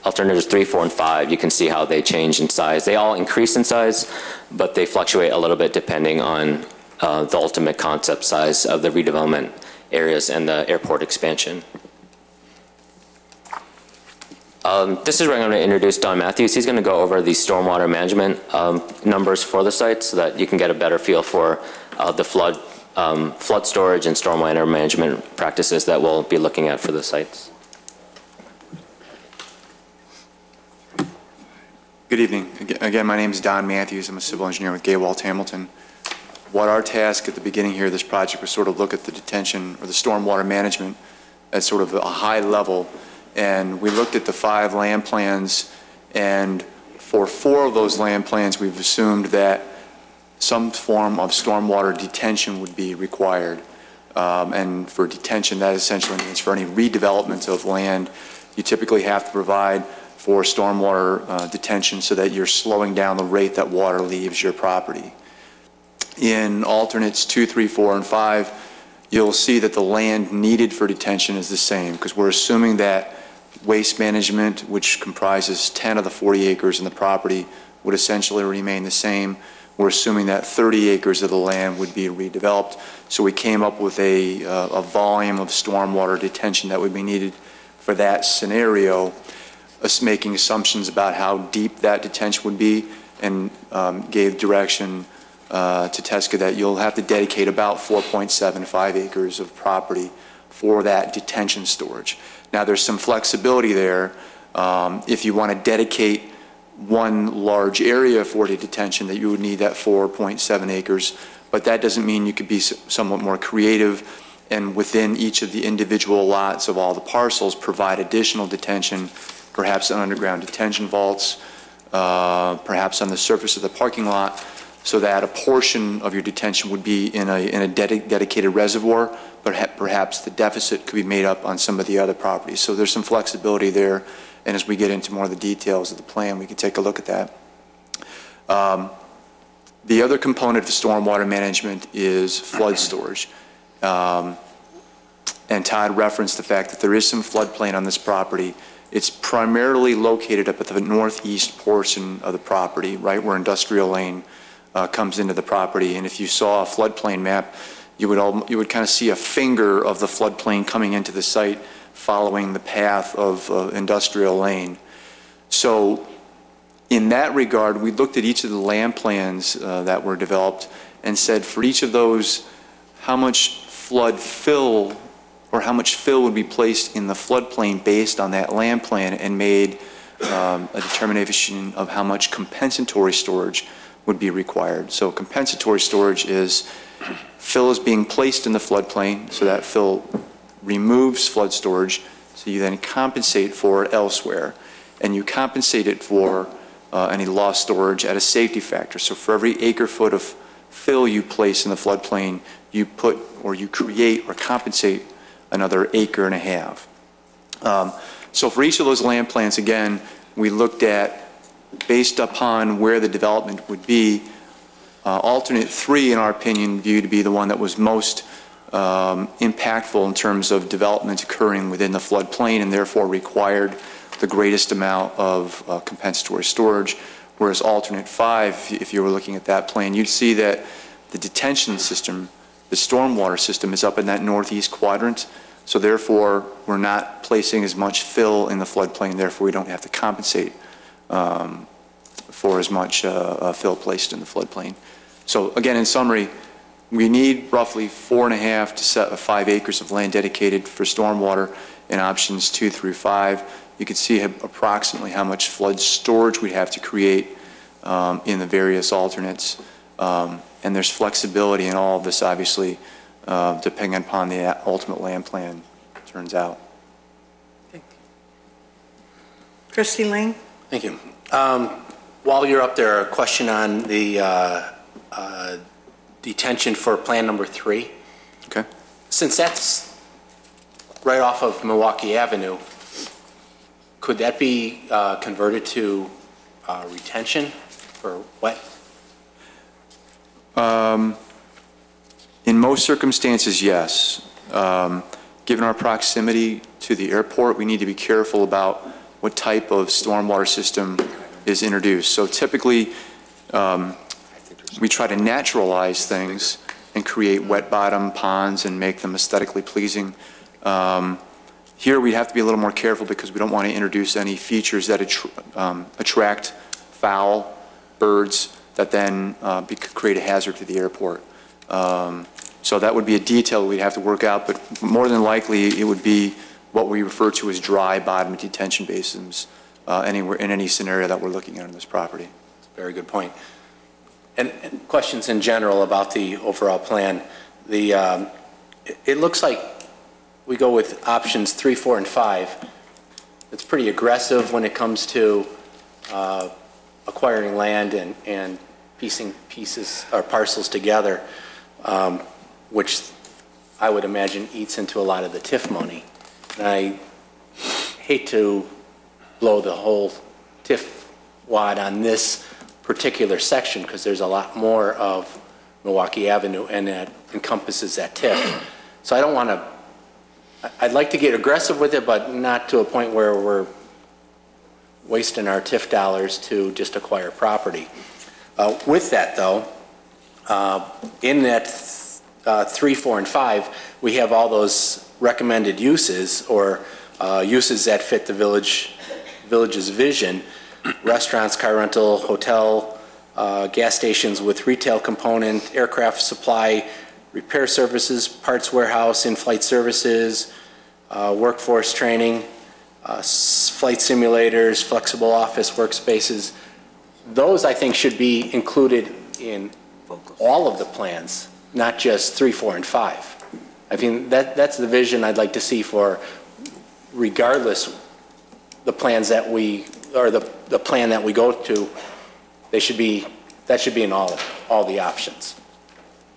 alternatives 3, 4, and 5, you can see how they change in size. They all increase in size, but they fluctuate a little bit depending on the ultimate concept size of the redevelopment areas and the airport expansion. This is where I'm going to introduce Don Matthews. He's going to go over the stormwater management numbers for the site so that you can get a better feel for the flood storage and stormwater management practices that we'll be looking at for the sites. Good evening. Again, my name is Don Matthews. I'm a civil engineer with Gaywalt Hamilton. What our task at the beginning here of this project was sort of look at the detention or the stormwater management at sort of a high level. And we looked at the 5 land plans, and for 4 of those land plans, we've assumed that some form of stormwater detention would be required. And for detention, that essentially means for any redevelopment of land, you typically have to provide for stormwater detention so that you're slowing down the rate that water leaves your property. In alternates 2, 3, 4, and 5, you'll see that the land needed for detention is the same, because we're assuming that waste management, which comprises 10 of the 40 acres in the property, would essentially remain the same. We're assuming that 30 acres of the land would be redeveloped. So we came up with a volume of stormwater detention that would be needed for that scenario, us making assumptions about how deep that detention would be, and gave direction to TSCA that you'll have to dedicate about 4.75 acres of property for that detention storage. Now, there's some flexibility there. If you want to dedicate one large area for the detention, that you would need that 4.7 acres, but that doesn't mean you could be somewhat more creative and within each of the individual lots of all the parcels provide additional detention, perhaps on underground detention vaults, perhaps on the surface of the parking lot, so that a portion of your detention would be in a dedicated reservoir, but perhaps the deficit could be made up on some of the other properties. So there's some flexibility there, and as we get into more of the details of the plan, we can take a look at that. The other component of stormwater management is flood storage. And Todd referenced the fact that there is some floodplain on this property. It's primarily located up at the northeast portion of the property, right where Industrial Lane comes into the property. And if you saw a floodplain map, you would kind of see a finger of the floodplain coming into the site following the path of Industrial Lane. So in that regard, we looked at each of the land plans that were developed and said for each of those, how much flood fill or how much fill would be placed in the floodplain based on that land plan, and made a determination of how much compensatory storage would be required. So compensatory storage is fill is being placed in the floodplain, so that fill removes flood storage, so you then compensate for it elsewhere, and you compensate it for any lost storage at a safety factor. So for every acre foot of fill you place in the floodplain, you put or you create or compensate another acre and a half. So for each of those land plans, again, we looked at, based upon where the development would be, alternate 3, in our opinion, viewed to be the one that was most impactful in terms of development occurring within the floodplain, and therefore required the greatest amount of compensatory storage, whereas alternate 5, if you were looking at that plan, you'd see that the detention system, the stormwater system, is up in that northeast quadrant, so therefore we're not placing as much fill in the floodplain, therefore we don't have to compensate for as much fill placed in the floodplain. So again, in summary, we need roughly 4.5 to 5 acres of land dedicated for stormwater in options 2 through 5. You can see approximately how much flood storage we'd have to create in the various alternates. And there's flexibility in all of this, obviously, depending upon the ultimate land plan turns out. Trustee Lang? Thank you. While you're up there, a question on the detention for plan number 3. Okay. Since that's right off of Milwaukee Avenue, could that be converted to retention for wet? In most circumstances, yes. Given our proximity to the airport, we need to be careful about what type of stormwater system is introduced. So typically, we try to naturalize things and create wet bottom ponds and make them aesthetically pleasing. Here we have to be a little more careful because we don't want to introduce any features that attract fowl, birds, that then could create a hazard to the airport. So that would be a detail we'd have to work out, but more than likely it would be what we refer to as dry bottom detention basins anywhere in any scenario that we're looking at on this property. That's a very good point. And questions in general about the overall plan. It looks like we go with options 3, 4, and 5. It's pretty aggressive when it comes to acquiring land and piecing pieces or parcels together, which I would imagine eats into a lot of the TIF money. And I hate to blow the whole TIF wad on this particular section because there's a lot more of Milwaukee Avenue and that encompasses that TIF. So I don't want to, I'd like to get aggressive with it, but not to a point where wasting our TIF dollars to just acquire property. With that, though, in that 3, 4, and 5, we have all those recommended uses or uses that fit the village's vision: restaurants, car rental, hotel, gas stations with retail component, aircraft supply, repair services, parts warehouse, in-flight services, workforce training, flight simulators, flexible office workspaces. Those, I think, should be included in all of the plans, not just 3, 4, and 5. I mean, that's the vision I'd like to see for, regardless, the plans that we, or the plan that we go to, that should be in all the options.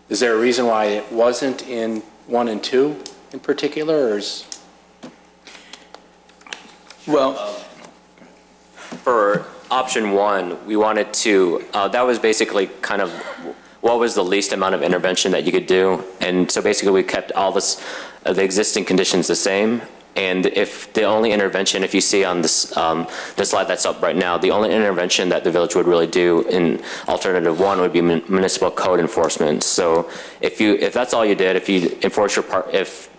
Is there a reason why it wasn't in 1 and 2 in particular, or is? Well, for option 1, we wanted to, that was basically kind of what was the least amount of intervention that you could do. And so basically we kept all this, the existing conditions the same. And if the only intervention, if you see on this the slide that's up right now, the only intervention that the village would really do in alternative 1 would be municipal code enforcement. So if that's all you did, if you enforce your if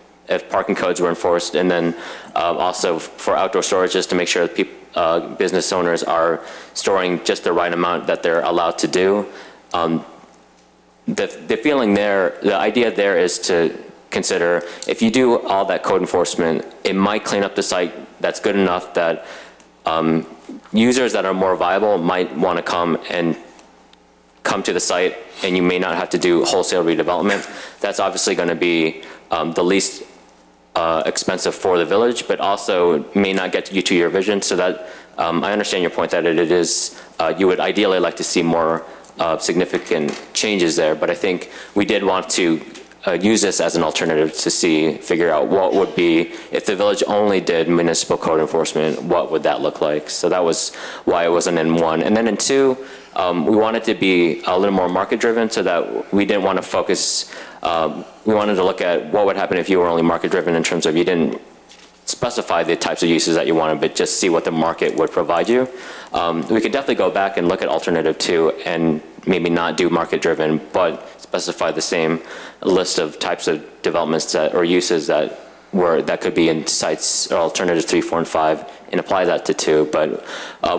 parking codes were enforced, and then also for outdoor storage, just to make sure that business owners are storing just the right amount that they're allowed to do. The feeling there, the idea there is to consider, if you do all that code enforcement, it might clean up the site. That's good enough that users that are more viable might want to come to the site, and you may not have to do wholesale redevelopment. That's obviously going to be the least expensive for the village, but also may not get you to your vision. So that I understand your point that it is, you would ideally like to see more significant changes there, but I think we did want to use this as an alternative to figure out what would be, if the village only did municipal code enforcement, what would that look like? So that was why it wasn't in 1. And then in 2, we wanted to be a little more market driven, so that we didn't want to focus, we wanted to look at what would happen if you were only market driven, in terms of you didn't specify the types of uses that you wanted, but just see what the market would provide you. We could definitely go back and look at alternative 2 and maybe not do market driven, but specify the same list of types of developments or uses that could be in sites or alternatives 3, 4, and 5, and apply that to 2. But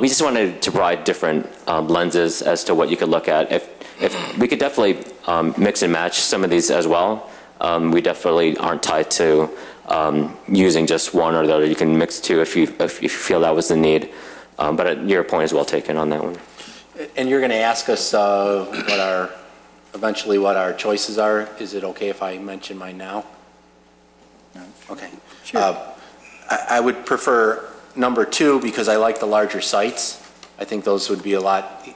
we just wanted to provide different lenses as to what you could look at. If we could definitely mix and match some of these as well. We definitely aren't tied to using just one or the other. You can mix 2 if you feel that was the need. But your point is well taken on that one. And you're going to ask us eventually what our choices are. Is it okay if I mention mine now? No. Okay. Sure. I would prefer number 2 because I like the larger sites. I think those would be a lot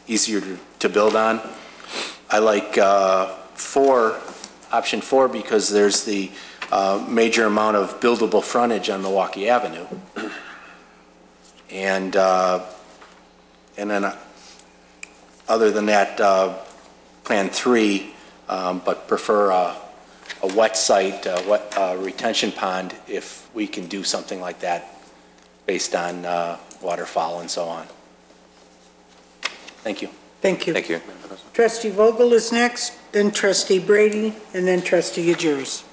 easier to build on. I like option 4, because there's the major amount of buildable frontage on Milwaukee Avenue. And then other than that, plan 3, but prefer a wet site, retention pond, if we can do something like that based on waterfowl and so on. Thank you. Thank you. Thank you. Trustee Vogel is next, then Trustee Brady, and then Trustee Ajers.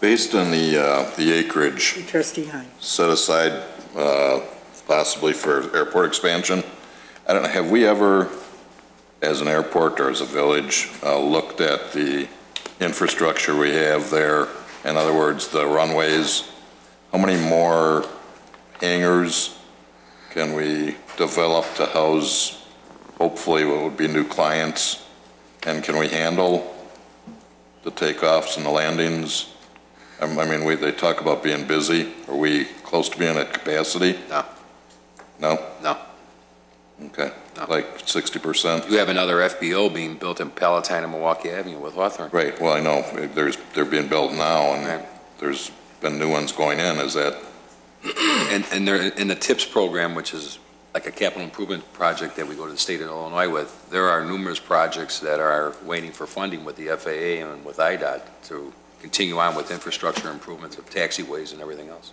Based on the acreage Trustee Hine. set aside possibly for airport expansion, I don't know, have we ever, as an airport or as a village, looked at the infrastructure we have there? In other words, the runways, how many more hangars can we develop to house, hopefully, what would be new clients? And can we handle the takeoffs and the landings? I mean, they talk about being busy. Are we close to being at capacity? No. No? No. Okay, no. Like 60%? You have another FBO being built in Palatine and Milwaukee Avenue with Hawthorne. Right, well, I know, they're being built now, and there's been new ones going in, is that? And they're in the TIPS program, which is like a capital improvement project that we go to the state of Illinois with. There are numerous projects that are waiting for funding with the FAA and with IDOT to continue on with infrastructure improvements of taxiways and everything else.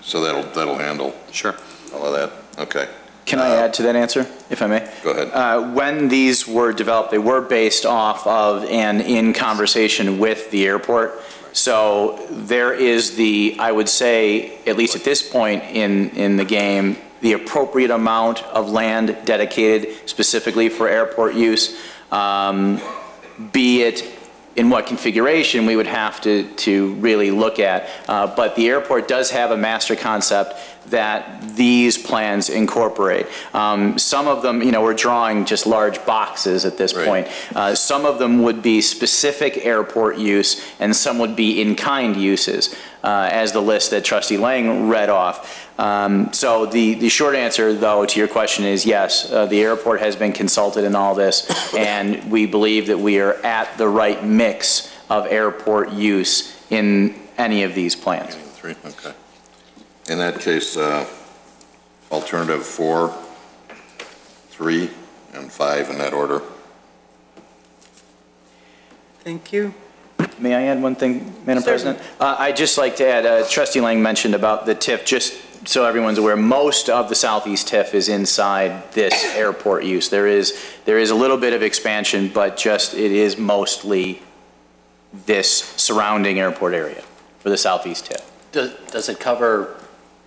So that'll handle Sure. all of that? Okay. Can I add to that answer, if I may? Go ahead. When these were developed, they were based off of and in conversation with the airport. So there is the, I would say, at least at this point in the game, the appropriate amount of land dedicated specifically for airport use, be it in what configuration we would have to really look at. But the airport does have a master concept that these plans incorporate. Some of them, we're drawing just large boxes at this point. Some of them would be specific airport use, and some would be in-kind uses, as the list that Trustee Lang read off. So the short answer, though, to your question is yes, the airport has been consulted in all this, and we believe that we are at the right mix of airport use in any of these plans. Okay. In that case, alternative 4, 3, and 5 in that order. Thank you. May I add one thing, Madam President? I'd just like to add, Trustee Lang mentioned about the TIF, just so everyone's aware, most of the southeast TIF is inside this airport use. There is a little bit of expansion, but it is mostly this surrounding airport area for the southeast TIF. Does it cover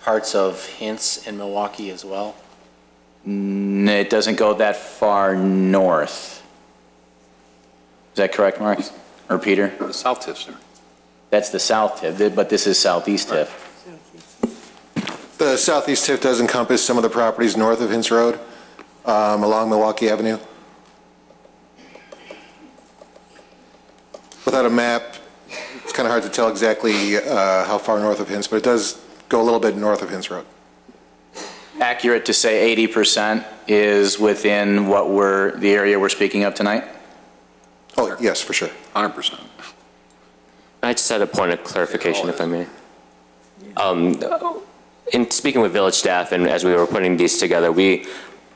parts of Hints in Milwaukee as well? It doesn't go that far north. Is that correct, Mark? Or Peter? The south TIF, sir. That's the south TIF, but this is southeast TIF. The southeast TIF does encompass some of the properties north of Hints Road, along Milwaukee Avenue. Without a map, it's kind of hard to tell exactly how far north of Hints, but it does go a little bit north of Hints Road. Accurate to say 80% is within the area we're speaking of tonight? Oh, yes, for sure. 100%. I just had a point of clarification, if I may. In speaking with village staff and as we were putting these together, we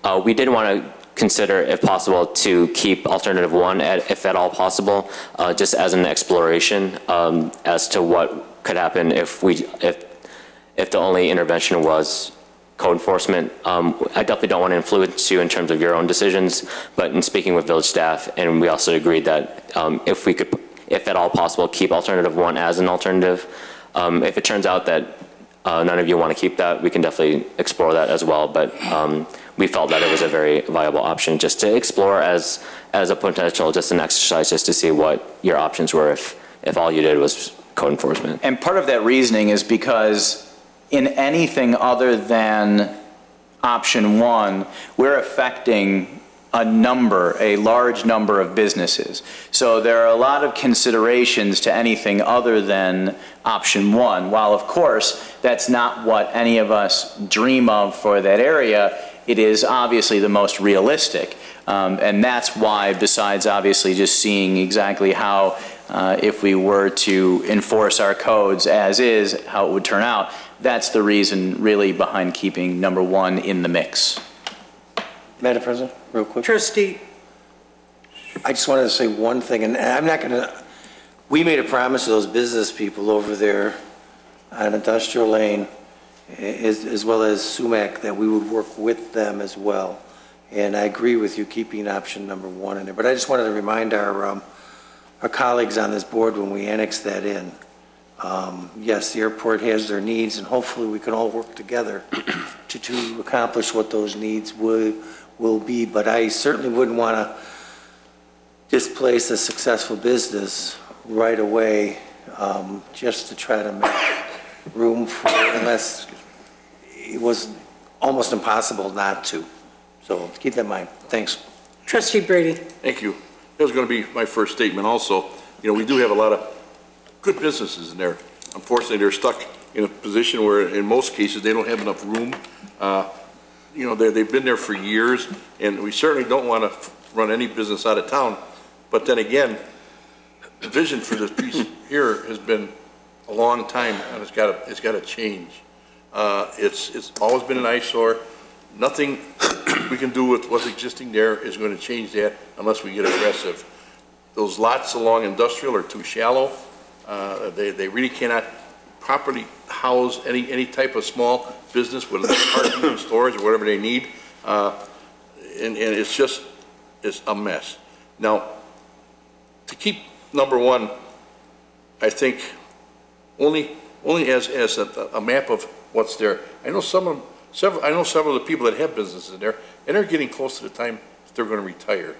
did want to consider, if possible, to keep alternative 1, if at all possible, just as an exploration as to what could happen if the only intervention was code enforcement. I definitely don't want to influence you in terms of your own decisions, but in speaking with village staff, and we also agreed that if we could, if at all possible, keep alternative 1 as an alternative. If it turns out that none of you want to keep that, we can definitely explore that as well, but we felt that it was a very viable option just to explore as a potential, just an exercise, just to see what your options were if all you did was code enforcement. And part of that reasoning is because in anything other than option 1, we're affecting a large number of businesses. So there are a lot of considerations to anything other than option 1. While of course that's not what any of us dream of for that area, it is obviously the most realistic. And that's why, besides obviously just seeing exactly how if we were to enforce our codes as is, how it would turn out, that's the reason really behind keeping number 1 in the mix. Madam President, real quick. Trustee. I just wanted to say one thing, and I'm not going to, we made a promise to those business people over there on Industrial Lane, as well as Sumac, that we would work with them as well. And I agree with you keeping option number 1 in there. But I just wanted to remind our colleagues on this board when we annex that in. Yes, the airport has their needs, and hopefully we can all work together to accomplish what those needs will be. But I certainly wouldn't want to displace a successful business right away just to try to make room for, unless it was almost impossible not to. So keep that in mind. Thanks. Trustee Brady. Thank you. That was going to be my first statement also. We do have a lot of good businesses in there. Unfortunately, they're stuck in a position where in most cases they don't have enough room. They've been there for years, and we certainly don't want to run any business out of town. But then again, the vision for this piece here has been a long time, and it's got to change. It's always been an eyesore. Nothing we can do with what's existing there is going to change that unless we get aggressive. Those lots along Industrial are too shallow. They really cannot properly house any type of small business, whether it's parking, storage, or whatever they need. And it's a mess. Now, to keep number one, I think only as a map of what's there. I know several of the people that have businesses in there, and they're getting close to the time that they're going to retire.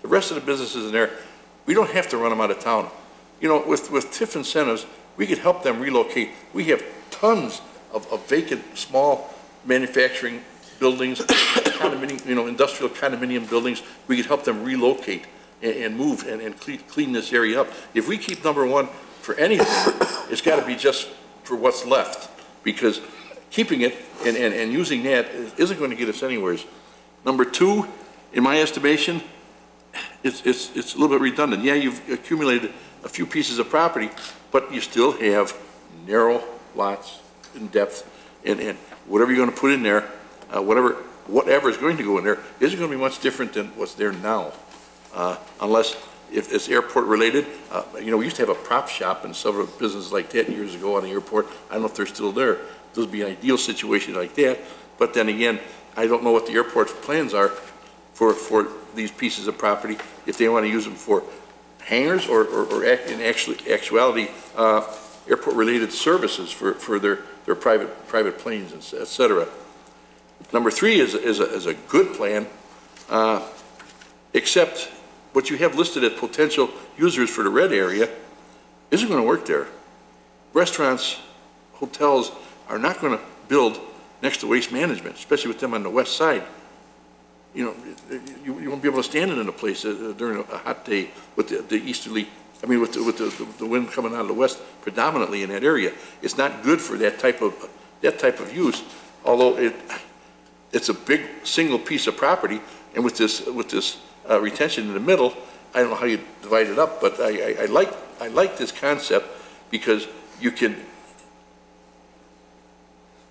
The rest of the businesses in there, we don't have to run them out of town. You know, with TIF incentives, we could help them relocate. We have tons of vacant small manufacturing buildings, industrial condominium buildings. We could help them relocate and move and clean this area up. If we keep number one for anything, it's got to be just for what's left, because keeping it and using that isn't going to get us anywhere. Number two, in my estimation, it's a little bit redundant. Yeah, you've accumulated a few pieces of property, but you still have narrow lots in depth, and whatever you're going to put in there, whatever is going to go in there isn't going to be much different than what's there now, unless if it's airport related. We used to have a prop shop and several businesses like that years ago on the airport. I don't know if they're still there. This would be an ideal situation like that, but then again, I don't know what the airport's plans are for these pieces of property, if they want to use them for hangars or in actuality airport related services for their private planes, et cetera. Number three is a good plan, except what you have listed as potential users for the red area isn't going to work there. Restaurants, hotels are not going to build next to Waste Management, especially with them on the west side. You won't be able to stand it in a place during a hot day with the easterly, with the wind coming out of the west predominantly in that area. It's not good for that type of use, although it's a big single piece of property, and with this retention in the middle, I don't know how you divide it up, but I like this concept because you can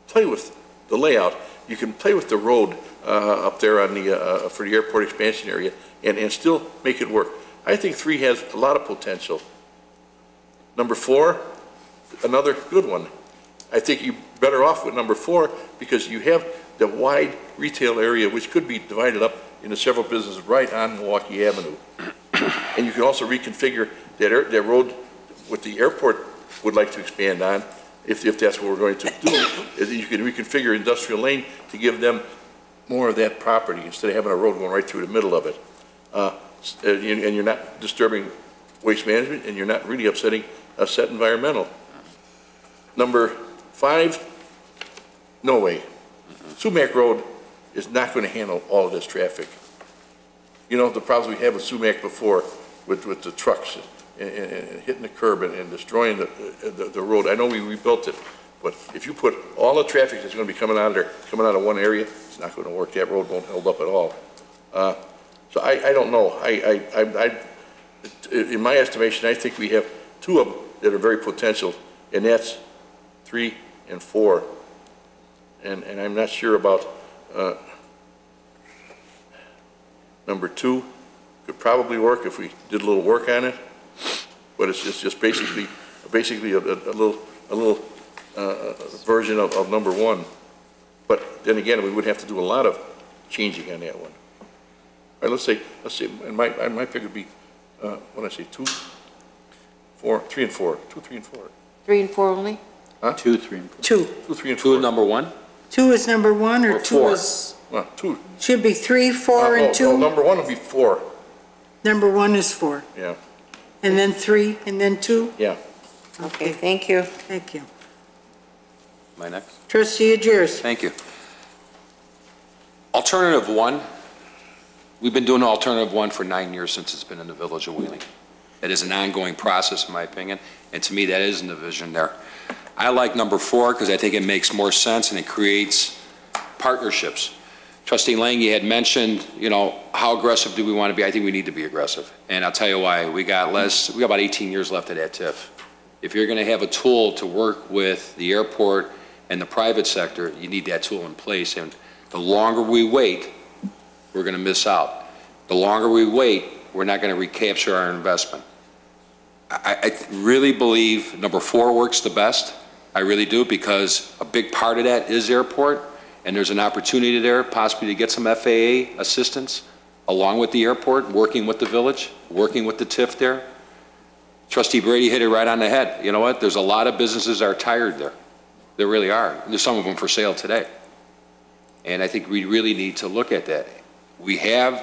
play with the layout. You can play with the road up there on the for the airport expansion area and still make it work. I think 3 has a lot of potential. Number 4, another good one. I think you're better off with number 4 because you have the wide retail area which could be divided up into several businesses right on Milwaukee Avenue. And you can also reconfigure that road what the airport would like to expand on, if that's what we're going to do, is you can reconfigure industrial lane to give them more of that property instead of having a road going right through the middle of it. And you're not disturbing Waste Management, and you're not really upsetting Set Environmental. Number 5, no way. Sumac Road is not going to handle all of this traffic. You know, the problems we had with Sumac before with the trucks and hitting the curb and destroying the road. I know we rebuilt it, but if you put all the traffic that's going to be coming out of one area, it's not going to work. That road won't hold up at all. So I don't know. In my estimation, I think we have 2 of them that are very potential, and that's 3 and 4. And I'm not sure about number 2. Could probably work if we did a little work on it, but it's just basically a little version of number 1. But then again, we would have to do a lot of changing on that one. All right, let's say, and my pick would be, what did I say, 2, 4, 3 and 4, 2, 3 and 4. 3 and 4 only? Huh? 2, 3 and 4. 2. 2, 3 and 4. 2 number 1? 2 is number 1 or 2 4? is? Well, 2. Should be 3, 4, and 2? No, number 1 would be 4. Number 1 is 4. Yeah. And then 3, and then 2? Yeah. Okay, thank you. Thank you. My next. Trustee Agiers. Thank you. Alternative 1, we've been doing alternative 1 for 9 years since it's been in the village of Wheeling. It is an ongoing process, in my opinion, and to me, that isn't the vision there. I like number 4 because I think it makes more sense and it creates partnerships. Trustee Lang, you had mentioned, how aggressive do we want to be? I think we need to be aggressive, and I'll tell you why. We got about 18 years left of that TIF. If you're going to have a tool to work with the airport and the private sector, you need that tool in place, and the longer we wait, we're going to miss out. The longer we wait, we're not going to recapture our investment. I really believe number 4 works the best. I really do, because a big part of that is airport, and there's an opportunity there possibly to get some FAA assistance along with the airport, working with the village, working with the TIF there. Trustee Brady hit it right on the head. You know what? There's a lot of businesses that are tired there. There really are. There's some of them for sale today. And I think we really need to look at that. We have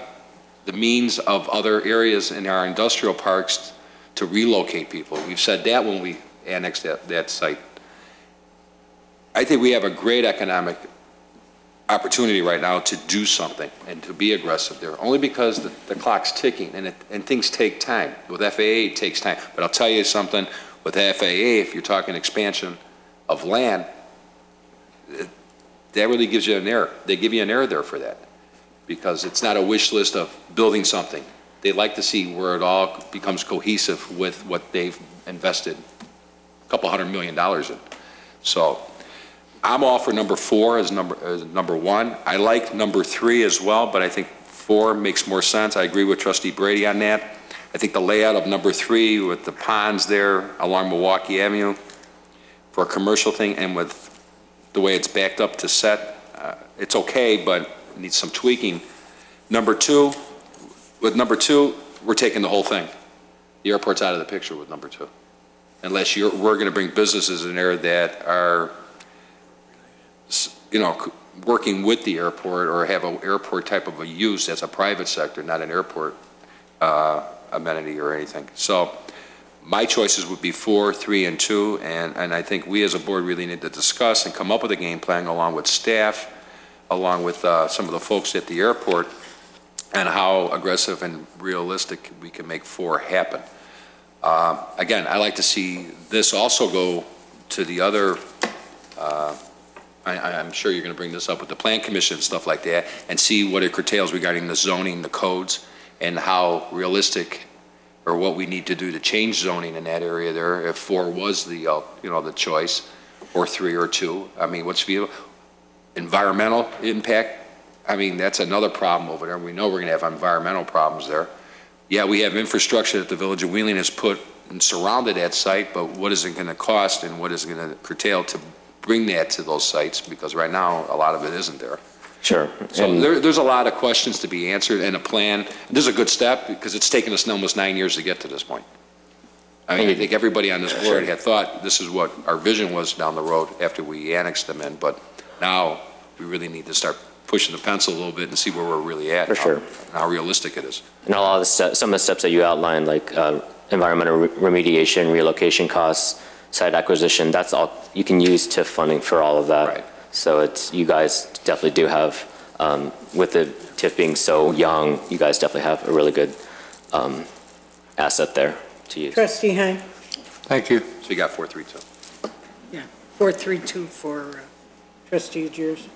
the means of other areas in our industrial parks to relocate people. We've said that when we annexed that site. I think we have a great economic opportunity right now to do something and to be aggressive there, only because the clock's ticking and things take time. With FAA, it takes time. But I'll tell you something, with FAA, if you're talking expansion of land, that really gives you an error. They give you an error there for that, because it's not a wish list of building something. They like to see where it all becomes cohesive with what they've invested a couple $100 million in. So I'm all for number 4 as number 1. I like number 3 as well, but I think 4 makes more sense. I agree with Trustee Brady on that. I think the layout of number 3 with the ponds there along Milwaukee Avenue for a commercial thing, and with the way it's backed up to set, it's okay, but it needs some tweaking. Number 2, with number 2, we're taking the whole thing. The airport's out of the picture with number 2. Unless we're going to bring businesses in there that are, you know, working with the airport or have an airport type of a use as a private sector, not an airport amenity or anything. So my choices would be 4, 3, and 2, and I think we as a board really need to discuss and come up with a game plan along with staff, along with some of the folks at the airport, and how aggressive and realistic we can make 4 happen. Again, I like to see this also go to the other, I'm sure you're going to bring this up with the Plan Commission and stuff like that, and see what it curtails regarding the zoning, the codes, and how realistic, or what we need to do to change zoning in that area there, if 4 was the, you know, the choice, or 3 or 2. I mean, what's the environmental impact? I mean, that's another problem over there. We know we're going to have environmental problems there. Yeah, we have infrastructure that the Village of Wheeling has put and surrounded that site, but what is it going to cost and what is it going to curtail to bring that to those sites? Because right now, a lot of it isn't there. Sure. So there's a lot of questions to be answered, and a plan. This is a good step, because it's taken us almost 9 years to get to this point. I mean, I think everybody on this board had thought this is what our vision was down the road after we annexed them in, but now we really need to start pushing the pencil a little bit and see where we're really at. For sure. How realistic it is. And a lot of the some of the steps that you outlined, like environmental remediation, relocation costs, site acquisition, that's all you can use TIF funding for all of that. Right. So it's, you guys definitely do have, with the TIF being so young, you guys definitely have a really good asset there to use. Trustee Heim? Thank you. So you got 432. Yeah, 432 for Trustee Agiers.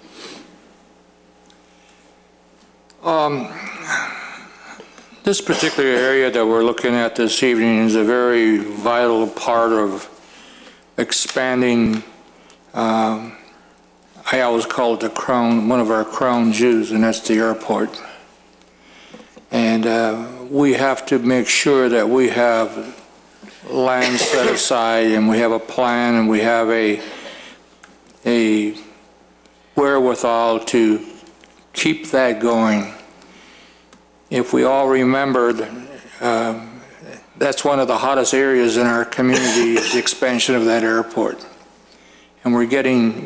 This particular area that we're looking at this evening is a very vital part of expanding, I always call it the crown, one of our crown jewels, and that's the airport. And we have to make sure that we have land set aside, and we have a plan, and we have a wherewithal to keep that going. If we all remembered, that's one of the hottest areas in our community is the expansion of that airport. And we're getting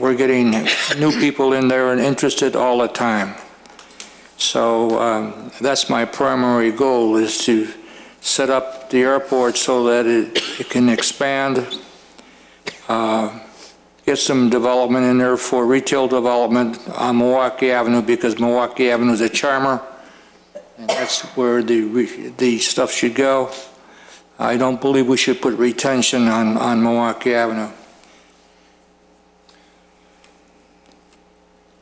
new people in there and interested all the time. So that's my primary goal, is to set up the airport so that it can expand, get some development in there for retail development on Milwaukee Avenue, because Milwaukee Avenue is a charmer, and that's where the stuff should go. I don't believe we should put retention on Milwaukee Avenue.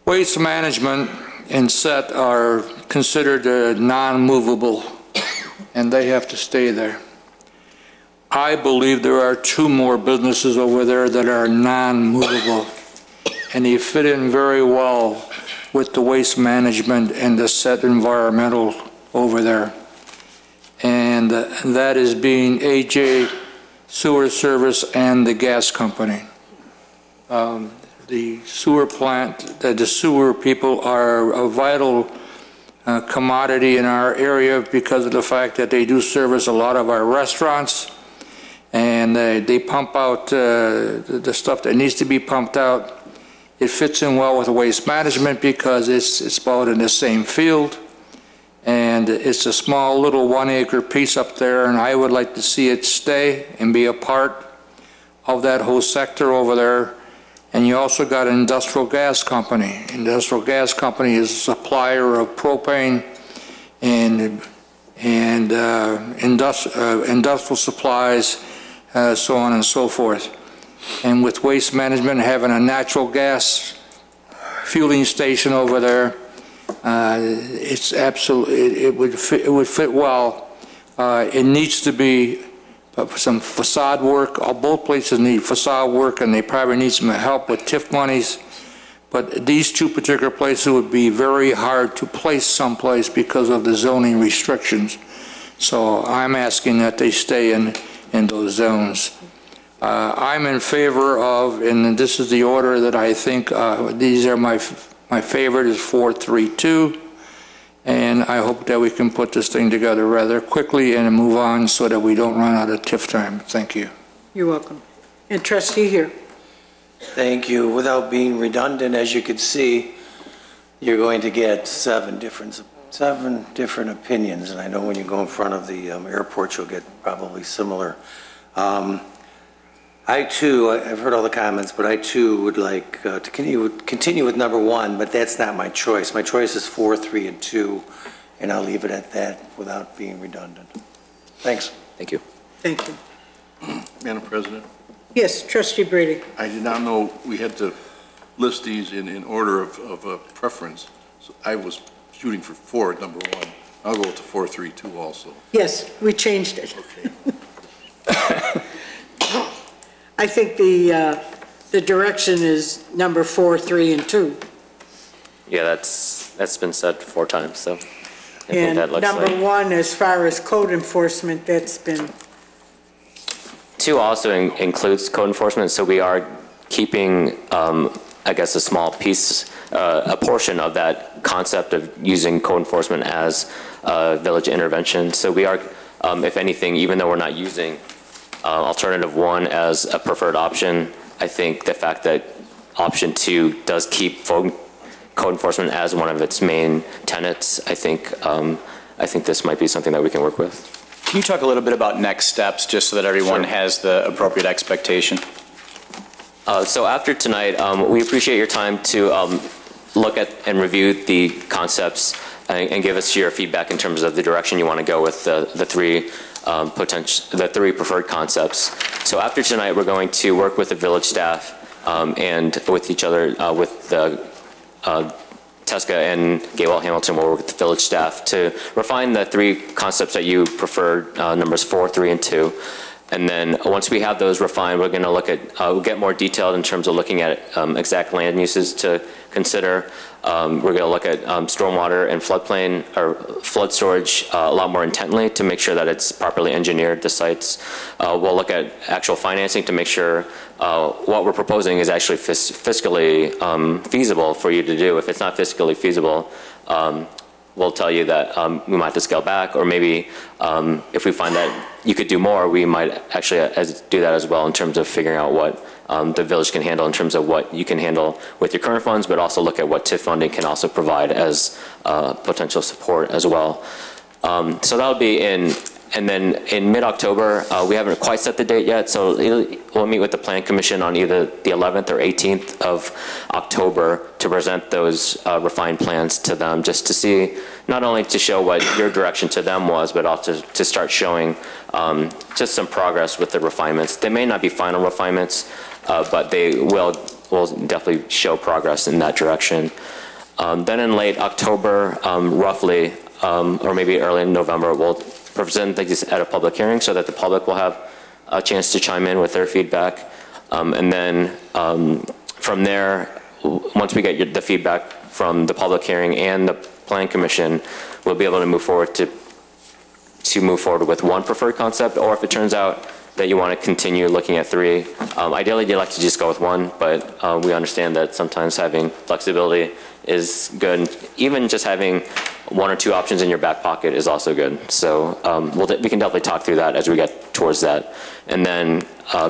Waste management and set are considered non-movable, and they have to stay there. I believe there are 2 more businesses over there that are non-movable, and they fit in very well with the waste management and the set environmental over there. And that is being AJ Sewer Service and the gas company. The sewer plant, the sewer people are a vital commodity in our area because of the fact that they do service a lot of our restaurants, and they pump out the stuff that needs to be pumped out. It fits in well with waste management because it's about in the same field, and it's a small little 1 acre piece up there, and I would like to see it stay and be a part of that whole sector over there. And you also got an industrial gas company. Industrial gas company is a supplier of propane and industrial supplies, so on and so forth. And with waste management having a natural gas fueling station over there, it's absolutely, it would fit well. It needs to be some facade work. Both places need facade work, and they probably need some help with TIF monies. But these two particular places would be very hard to place someplace because of the zoning restrictions. So I'm asking that they stay in those zones. I'm in favor of, and this is the order that I think, these are my favorite is 432. And I hope that we can put this thing together rather quickly and move on so that we don't run out of TIF time. Thank you. You're welcome. And trustee here. Thank you. Without being redundant, as you could see, you're going to get seven different opinions. And I know when you go in front of the airport, you'll get probably similar. I too, I've heard all the comments, but I too would like to continue with number 1, but that's not my choice. My choice is 4, 3, and 2, and I'll leave it at that without being redundant. Thanks. Thank you. Thank you. Madam President? Yes, trustee Brady. I did not know we had to list these in order of preference. So I was shooting for 4 at number 1. I'll go with the 4, 3, 2 also. Yes, we changed it. Okay. I think the direction is number 4, 3, and 2. Yeah, that's been said 4 times, so I think And that looks number like. 1, as far as code enforcement, that's been, 2 also includes code enforcement, so we are keeping, I guess, a small piece, a portion of that concept of using code enforcement as village intervention. So we are, if anything, even though we're not using alternative 1 as a preferred option, I think the fact that option 2 does keep code enforcement as one of its main tenets, I think this might be something that we can work with. Can you talk a little bit about next steps, just so that everyone has the appropriate expectation? So after tonight, we appreciate your time to look at and review the concepts and give us your feedback in terms of the direction you want to go with the 3 preferred concepts. So after tonight, we're going to work with the village staff and with each other, with the Tesca and Gaywell Hamilton will work with the village staff to refine the 3 concepts that you preferred, numbers 4, 3, and 2. And then once we have those refined, we're going to look at, we'll get more detailed in terms of looking at exact land uses to consider. We're going to look at stormwater and floodplain or flood storage a lot more intently to make sure that it's properly engineered, the sites. We'll look at actual financing to make sure what we're proposing is actually fiscally feasible for you to do. If it's not fiscally feasible, we'll tell you that we might have to scale back, or maybe if we find that you could do more, we might actually do that as well in terms of figuring out what the village can handle in terms of what you can handle with your current funds, but also look at what TIF funding can also provide as potential support as well. So that'll be and then in mid-October, we haven't quite set the date yet, so we'll meet with the Plan Commission on either the 11th or 18th of October to present those refined plans to them, just to see, not only to show what your direction to them was, but also to start showing just some progress with the refinements. They may not be final refinements, but they will definitely show progress in that direction. Then in late October, roughly, or maybe early in November, we'll present these at a public hearing so that the public will have a chance to chime in with their feedback. And then from there, once we get the feedback from the public hearing and the Plan Commission, we'll be able to move forward with 1 preferred concept, or if it turns out that you want to continue looking at 3. Ideally, you'd like to just go with 1, but we understand that sometimes having flexibility is good. Even just having 1 or 2 options in your back pocket is also good. So we can definitely talk through that as we get towards that. And then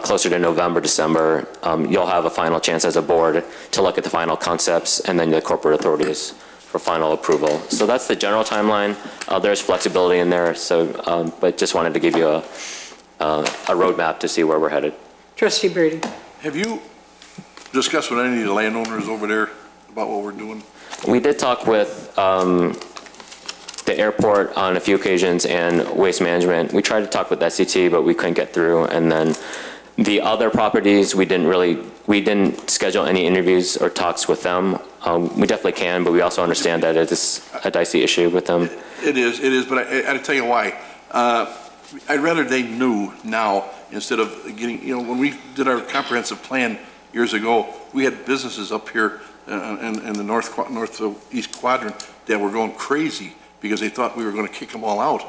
closer to November, December, you'll have a final chance as a board to look at the final concepts and then the corporate authorities for final approval. So that's the general timeline. There's flexibility in there, so but just wanted to give you a roadmap to see where we're headed. Trustee Brady. Have you discussed with any of the landowners over there about what we're doing? We did talk with the airport on a few occasions and Waste Management. We tried to talk with SCT, but we couldn't get through. And then the other properties, we didn't schedule any interviews or talks with them. We definitely can, but we also understand that it is a dicey issue with them. It is, but I'll tell you why. I'd rather they knew now instead of getting, when we did our comprehensive plan years ago, we had businesses up here in the northeast quadrant that were going crazy because they thought we were going to kick them all out,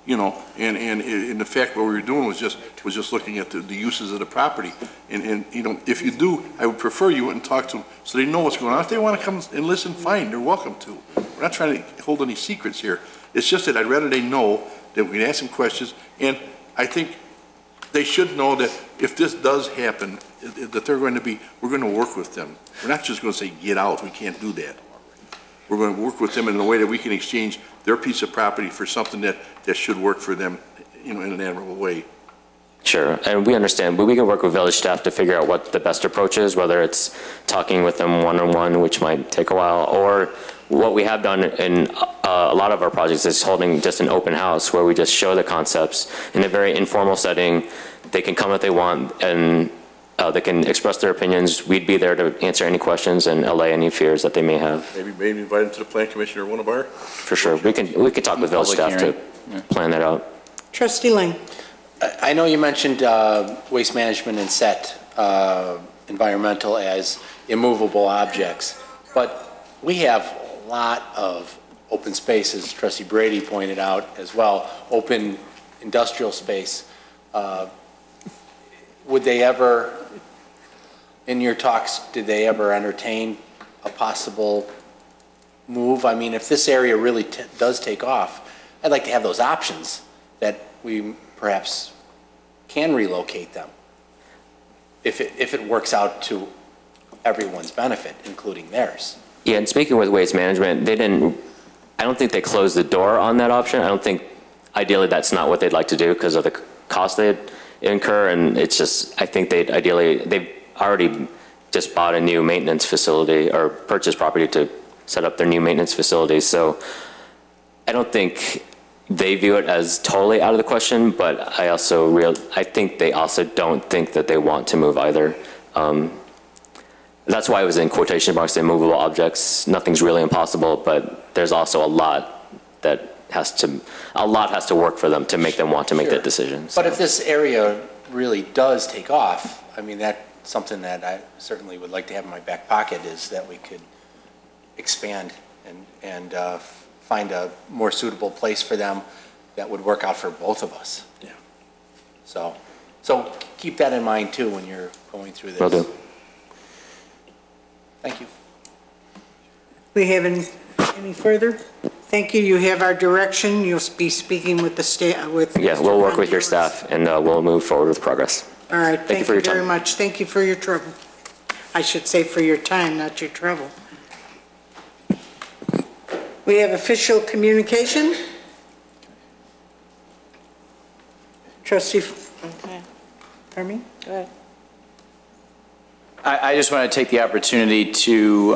and in the fact what we were doing was just looking at the uses of the property, and if you do, I would prefer you went and talk to them so they know what's going on. If they want to come and listen, fine, they're welcome to. We're not trying to hold any secrets here. It's just that I'd rather they know that we can ask them questions, and I think they should know that if this does happen, that we're going to work with them. We're not just going to say, get out, we can't do that. We're going to work with them in a way that we can exchange their piece of property for something that should work for them, in an admirable way. Sure, and we understand, but we can work with village staff to figure out what the best approach is, whether it's talking with them one-on-one, which might take a while, or what we have done in a lot of our projects is holding just an open house where we just show the concepts in a very informal setting. They can come if they want, and they can express their opinions. We'd be there to answer any questions and allay any fears that they may have. Maybe invite them to the plan commission or one of our. For sure, we could talk with village staff to plan that out. Trustee Lang. I know you mentioned Waste Management and set environmental as immovable objects, but we have a lot of open space, as Trustee Brady pointed out as well, open industrial space. Would they ever, in your talks, did they ever entertain a possible move? I mean, if this area really does take off, I'd like to have those options that we perhaps can relocate them if it works out to everyone's benefit, including theirs. Yeah, and speaking with Waste Management, I don't think they closed the door on that option. I don't think, ideally, that's not what they'd like to do because of the cost they'd incur, and it's just, I think they've already just bought a new maintenance facility or purchased property to set up their new maintenance facility, so I don't think they view it as totally out of the question, but I think they also don't think that they want to move either. That's why it was in quotation marks, immovable objects. Nothing's really impossible, but there's also a lot has to work for them to make them want to make that decision. But if this area really does take off, I mean, that's something that I certainly would like to have in my back pocket, is that we could expand and find a more suitable place for them that would work out for both of us. Yeah. So keep that in mind too when you're going through this. Will do. Thank you. We have any further? Thank you. You have our direction. You'll be speaking with the staff. Yeah, we'll work with your staff and we'll move forward with progress. All right. Thank you very time. much. Thank you for your trouble. I should say for your time, not your trouble. We have official communication. Trustee, okay. Pardon me? Go ahead. I just want to take the opportunity to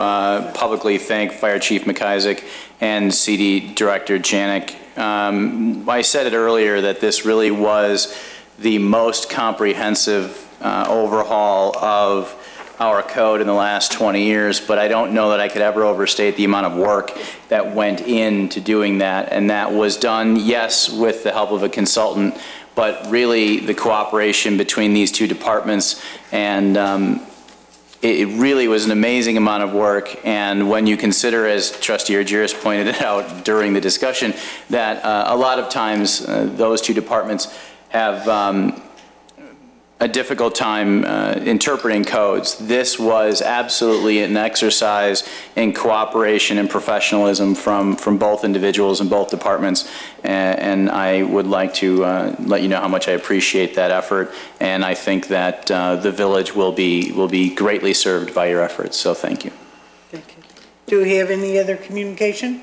publicly thank Fire Chief McIsaac and CD Director Janik. I said it earlier that this really was the most comprehensive overhaul of our code in the last 20 years, but I don't know that I could ever overstate the amount of work that went into doing that, and that was done, yes, with the help of a consultant, but really the cooperation between these two departments, and it really was an amazing amount of work. And when you consider, as Trustee Argyris pointed it out during the discussion, that a lot of times those two departments have a difficult time interpreting codes. This was absolutely an exercise in cooperation and professionalism from both individuals and both departments, and I would like to let you know how much I appreciate that effort, and I think that the village will be greatly served by your efforts, so thank you. Thank you. Do we have any other communication?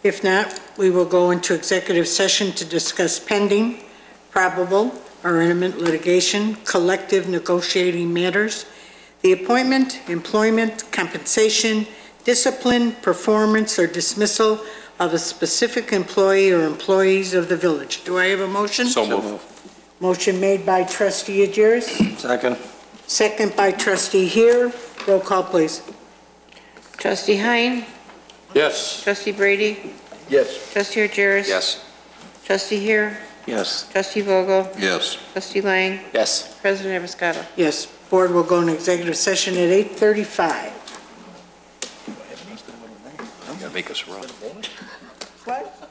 If not, we will go into executive session to discuss pending, probable, or imminent litigation, collective negotiating matters, the appointment, employment, compensation, discipline, performance, or dismissal of a specific employee or employees of the village. Do I have a motion? So moved. Motion made by trustee Agiris. Second. Second by trustee Here. Roll call, please. Trustee Hein? Yes. Trustee Brady? Yes. Trustee Agiris? Yes. Trustee Here? Yes. Trustee Vogel? Yes. Trustee Lang? Yes. President Abiscato? Yes, board will go into executive session at 8:35. You gotta make us run. What?